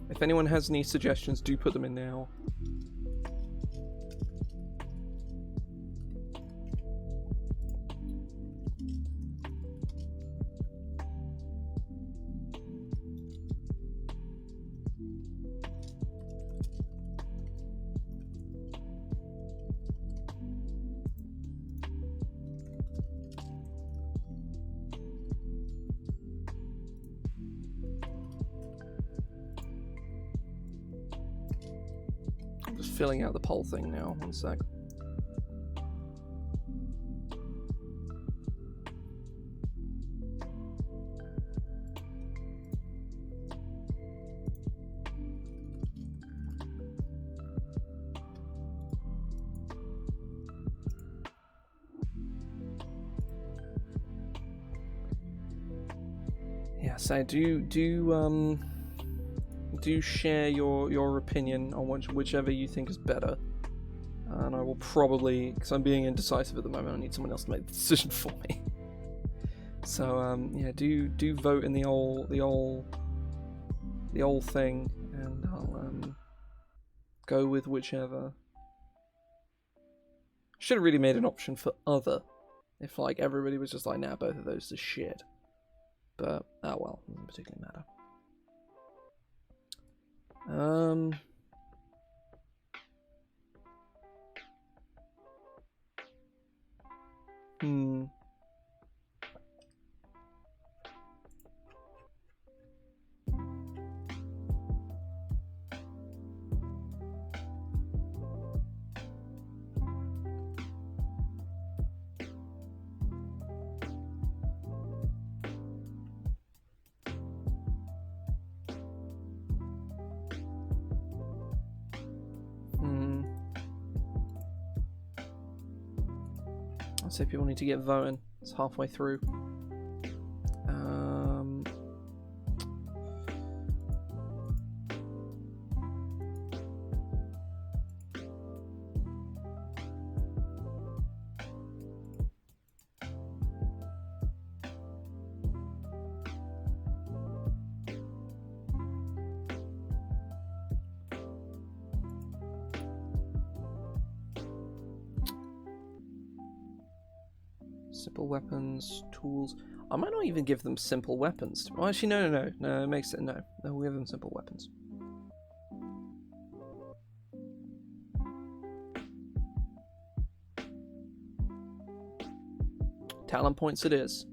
If anyone has any suggestions, do put them in now. Filling out the poll thing now. 1 sec. Yeah, so do share your opinion on whichever you think is better, and I will probably, because I'm being indecisive at the moment, I need someone else to make the decision for me. So yeah, do vote in the old thing, and I'll go with whichever. Should have really made an option for other, if like everybody was just like, nah, both of those are shit. But oh well, doesn't particularly matter. I'd say people need to get voting. It's halfway through. Simple weapons, tools. I might not even give them simple weapons. Well, actually, no, it makes it no. We'll give them simple weapons. Talent points it is.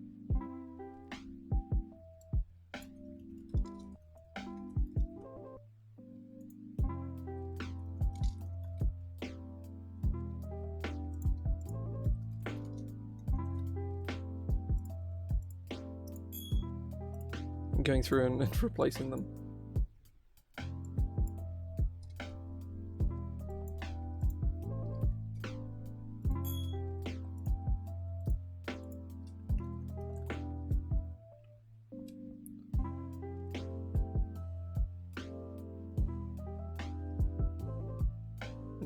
Going through and replacing them.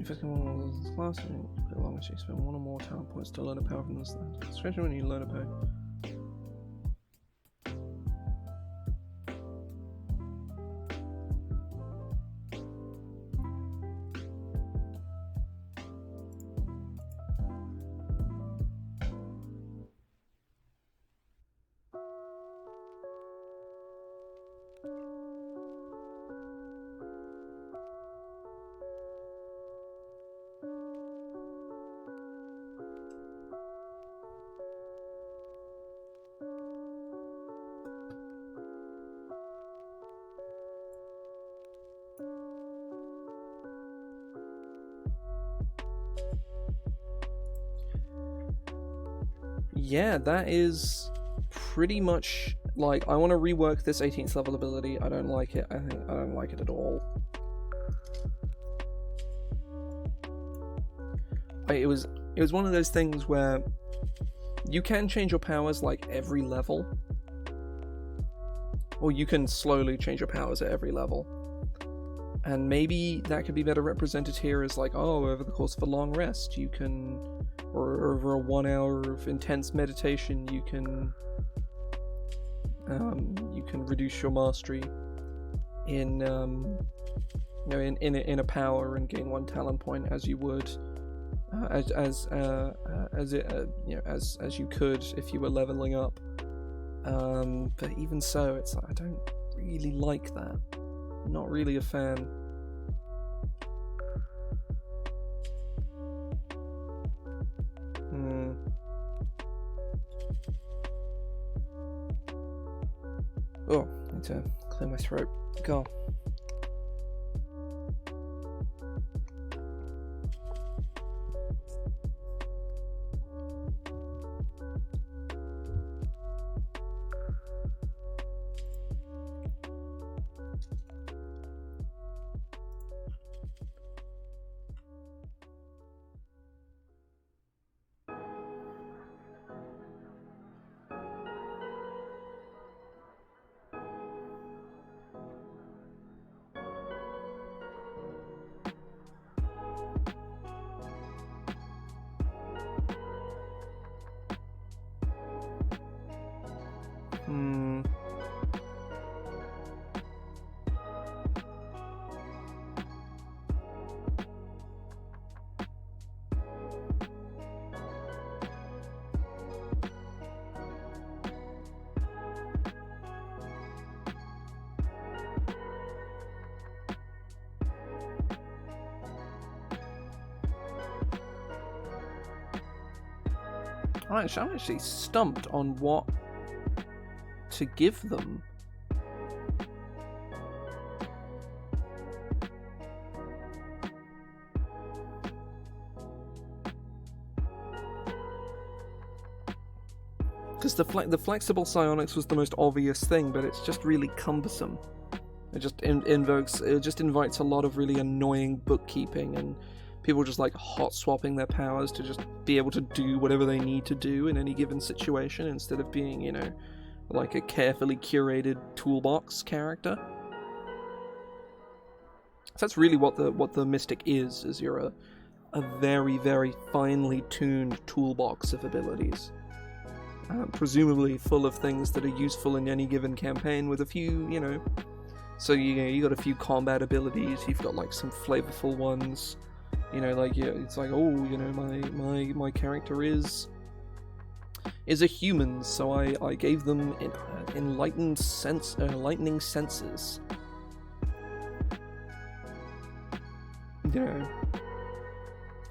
If it's class, as long as you spend 1 or more talent points to learn a power from this, especially when you learn a power. Yeah, that is pretty much like, I want to rework this 18th level ability. I don't like it. I don't like it at all. It was one of those things where you can change your powers like every level, or you can slowly change your powers at every level. And maybe that could be better represented here as like, oh, over the course of a long rest, you can, or over a 1 hour of intense meditation, you can reduce your mastery in in a power and gain 1 talent point as you would as you could if you were leveling up. But even so, it's like, I don't really like that. Not really a fan. Oh, I need to clear my throat. Go. I'm actually stumped on what to give them. Because the flexible psionics was the most obvious thing, but it's just really cumbersome. It just invites a lot of really annoying bookkeeping and people just like hot swapping their powers to just be able to do whatever they need to do in any given situation instead of being, you know, like a carefully curated toolbox character. So that's really what the mystic is you're a very, very finely tuned toolbox of abilities. Presumably full of things that are useful in any given campaign with a few, you know, so you got a few combat abilities, you've got like some flavorful ones. You know, like, yeah, it's like, oh, you know, my character is a human, so I gave them enlightening senses. You know,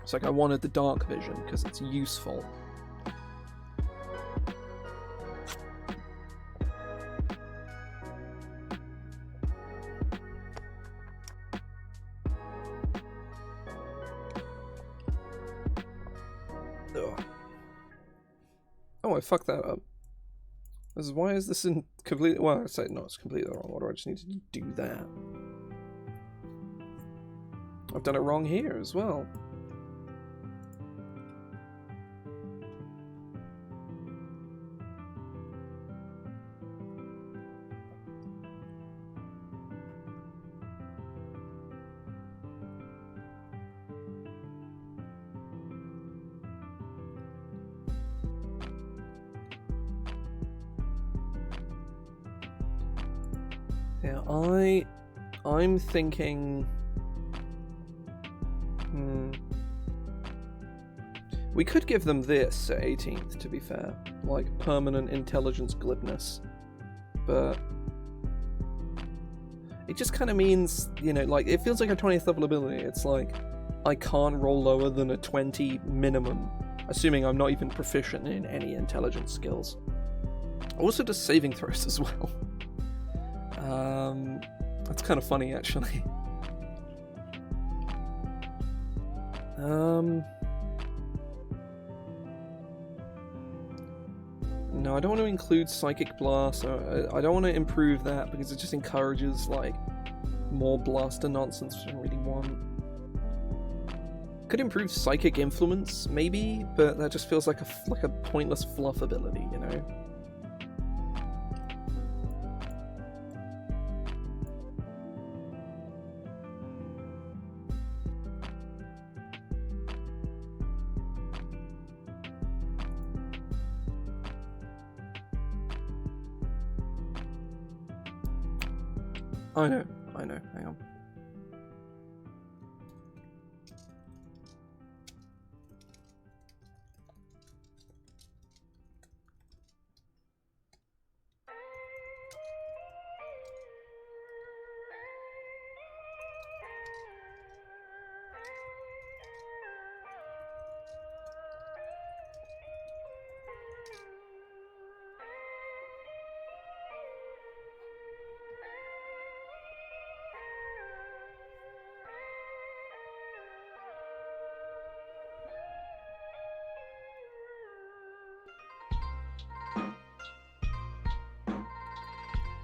it's like I wanted the dark vision because it's useful. Oh, I fucked that up. Why is this in completely... Well, I say no, it's completely the wrong order. I just need to do that. I've done it wrong here as well. Yeah, I'm thinking... We could give them this at 18th, to be fair. Like, permanent intelligence glibness. But... it just kind of means, you know, like, it feels like a 20th level ability. It's like, I can't roll lower than a 20 minimum, assuming I'm not even proficient in any intelligence skills. Also does saving throws as well. That's kind of funny, actually. No, I don't want to include Psychic Blast. I don't want to improve that because it just encourages, like, more blaster nonsense, which I don't really want. Could improve Psychic Influence, maybe, but that just feels like a pointless fluff ability, you know? I know, hang on.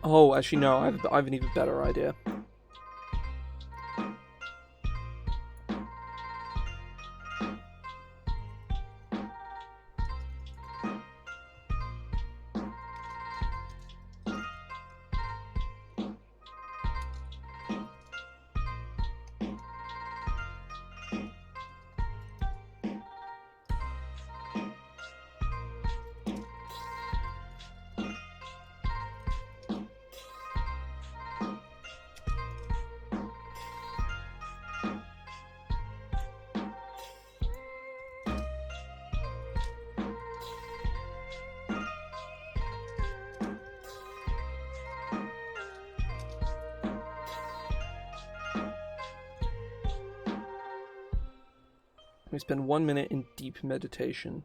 Oh, actually, no, I have an even better idea. We spend 1 minute in deep meditation.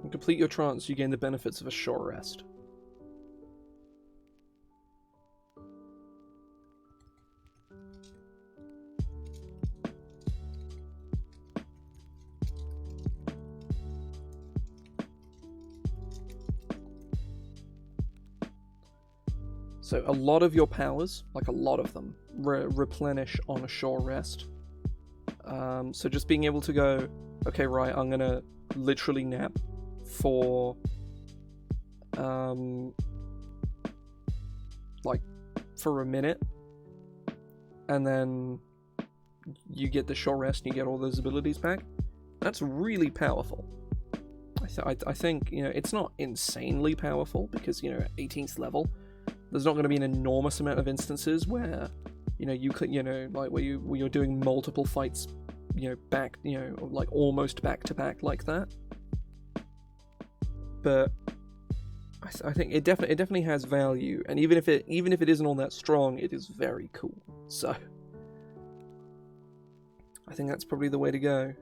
When complete your trance, you gain the benefits of a short rest. So a lot of your powers, like a lot of them, replenish on a short rest. So just being able to go, okay, right, I'm gonna literally nap for like for a minute, and then you get the short rest and you get all those abilities back. That's really powerful. I think, you know, it's not insanely powerful because, you know, at 18th level, there's not going to be an enormous amount of instances where, you know, you could, you know, like where you're doing multiple fights, you know, back, you know, like almost back to back like that. But I think it definitely has value, and even if it isn't all that strong, it is very cool. So I think that's probably the way to go.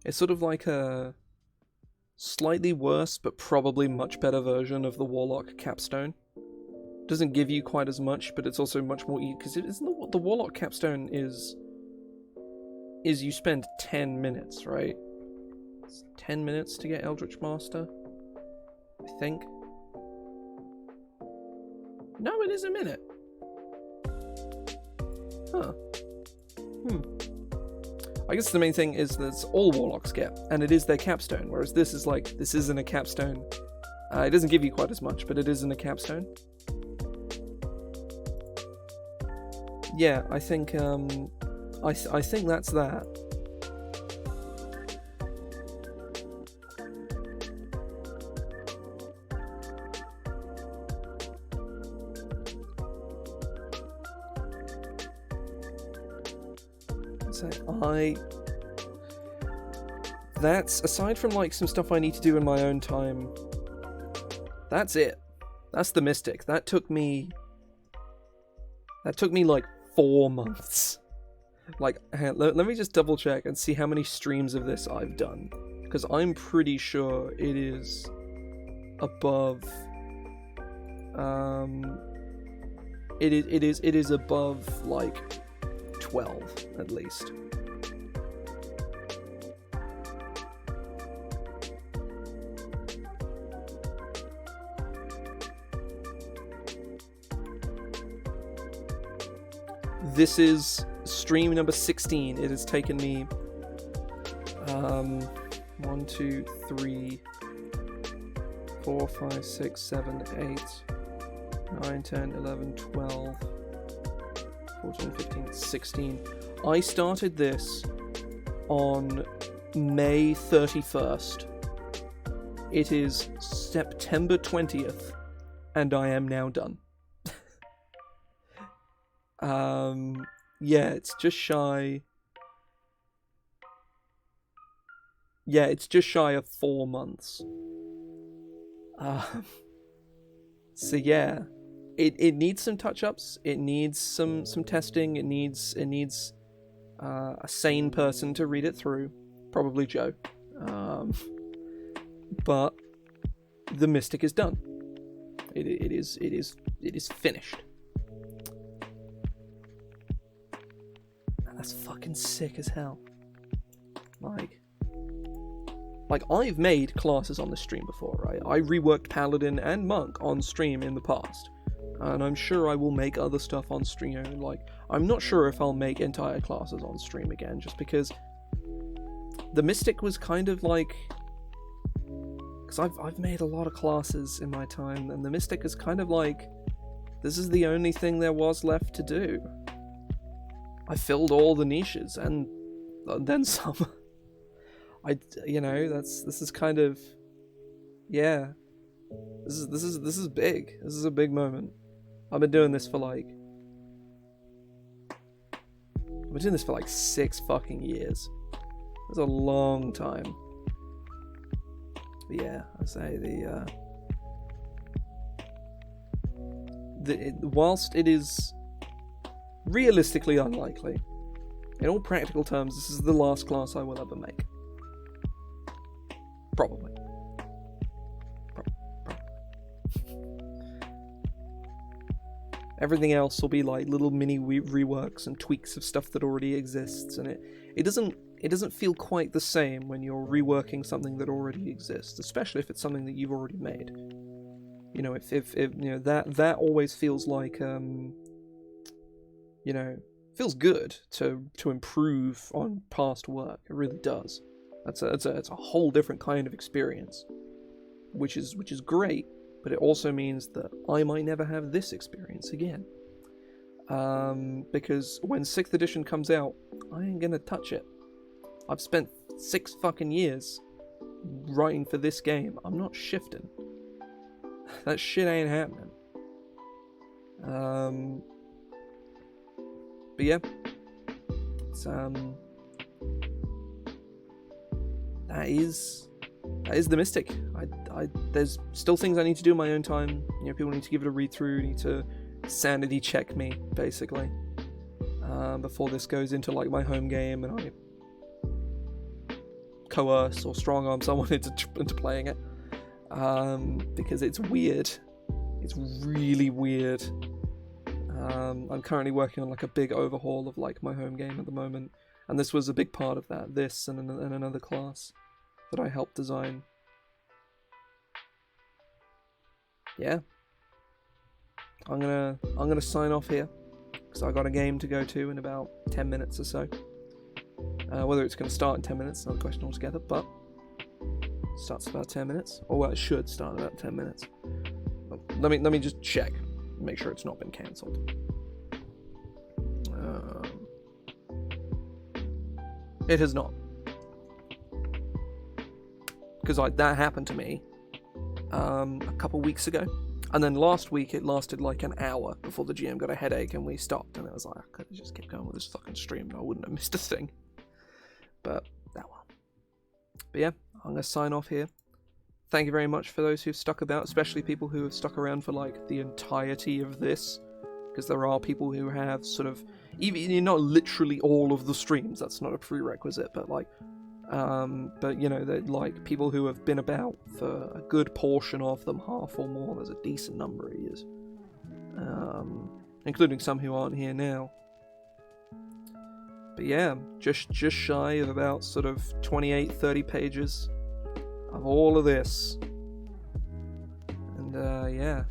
It's sort of like a slightly worse but probably much better version of the Warlock Capstone. Doesn't give you quite as much, but it's also much more easy, because it isn't the Warlock Capstone is you spend 10 minutes, right? It's 10 minutes to get Eldritch Master, I think. No, it is a minute. Huh. I guess the main thing is that's all Warlocks get, and it is their capstone, whereas this isn't a capstone. It doesn't give you quite as much, but it isn't a capstone. Yeah, I think I think that's that. That's, aside from like some stuff I need to do in my own time, that's it. That's the Mystic. That took me like 4 months. Like, let me just double check and see how many streams of this I've done, because I'm pretty sure it is above. It is above like 12 at least. This is stream number 16. It has taken me 1, 2, 3, 4, 5, 6, 7, 8, 9, 10, 11, 12, 14, 15, 16. I started this on May 31st. It is September 20th, and I am now done. Yeah, it's just shy. Yeah, it's just shy of 4 months. So yeah, it needs some touch-ups. It needs some testing. It needs a sane person to read it through, probably Joe. But the Mystic is done. It is finished. That's fucking sick as hell. Like I've made classes on the stream before, right? I reworked Paladin and Monk on stream in the past, and I'm sure I will make other stuff on stream. Like, I'm not sure if I'll make entire classes on stream again, just because the Mystic was kind of like, because I've made a lot of classes in my time, and the Mystic is kind of like, this is the only thing there was left to do. I filled all the niches and then some. This is kind of, yeah. This is big. This is a big moment. I've been doing this for like 6 fucking years. It's a long time. But yeah, I say whilst it is realistically unlikely, in all practical terms, this is the last class I will ever make. Probably. Everything else will be like little mini reworks and tweaks of stuff that already exists, and it doesn't feel quite the same when you're reworking something that already exists, especially if it's something that you've already made. You know, if that always feels like feels good to improve on past work. It really does. It's a whole different kind of experience, which is great. But it also means that I might never have this experience again. Because when 6th edition comes out, I ain't gonna touch it. I've spent 6 fucking years writing for this game. I'm not shifting. That shit ain't happening. But yeah, it's that is the Mystic. There's still things I need to do in my own time. You know, people need to give it a read through, need to sanity check me, basically, before this goes into like my home game and I coerce or strong arm someone into playing it, because it's weird. It's really weird. I'm currently working on like a big overhaul of like my home game at the moment, and this was a big part of that. This and another class that I helped design. Yeah, I'm gonna sign off here because I got a game to go to in about 10 minutes or so. Whether it's gonna start in 10 minutes is another question altogether, but it starts about 10 minutes, or well, it should start in about 10 minutes. But let me just check, make sure it's not been cancelled. It has not, because that happened to me a couple weeks ago. And then last week it lasted like an hour before the GM got a headache and we stopped, and it was like, I could have just kept going with this fucking stream and I wouldn't have missed a thing. But that one. But yeah, I'm going to sign off here. Thank you very much for those who've stuck about, especially people who have stuck around for like the entirety of this. Because there are people who have sort of, even not literally all of the streams, that's not a prerequisite, but like, but you know, they're like people who have been about for a good portion of them, half or more. There's a decent number of years, including some who aren't here now. But yeah, just shy of about sort of 28-30 pages of all of this, and yeah,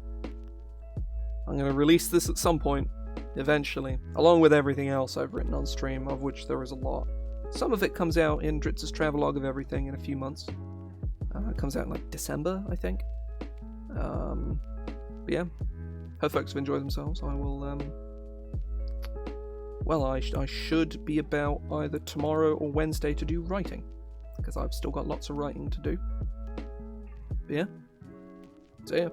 I'm gonna release this at some point, eventually, along with everything else I've written on stream, of which there is a lot. Some of it comes out in Dritz's travelogue of everything in a few months. It comes out in like December, I think. But yeah, hope folks have enjoyed themselves. I will, well, I should be about either tomorrow or Wednesday to do writing, because I've still got lots of writing to do. But yeah, see ya.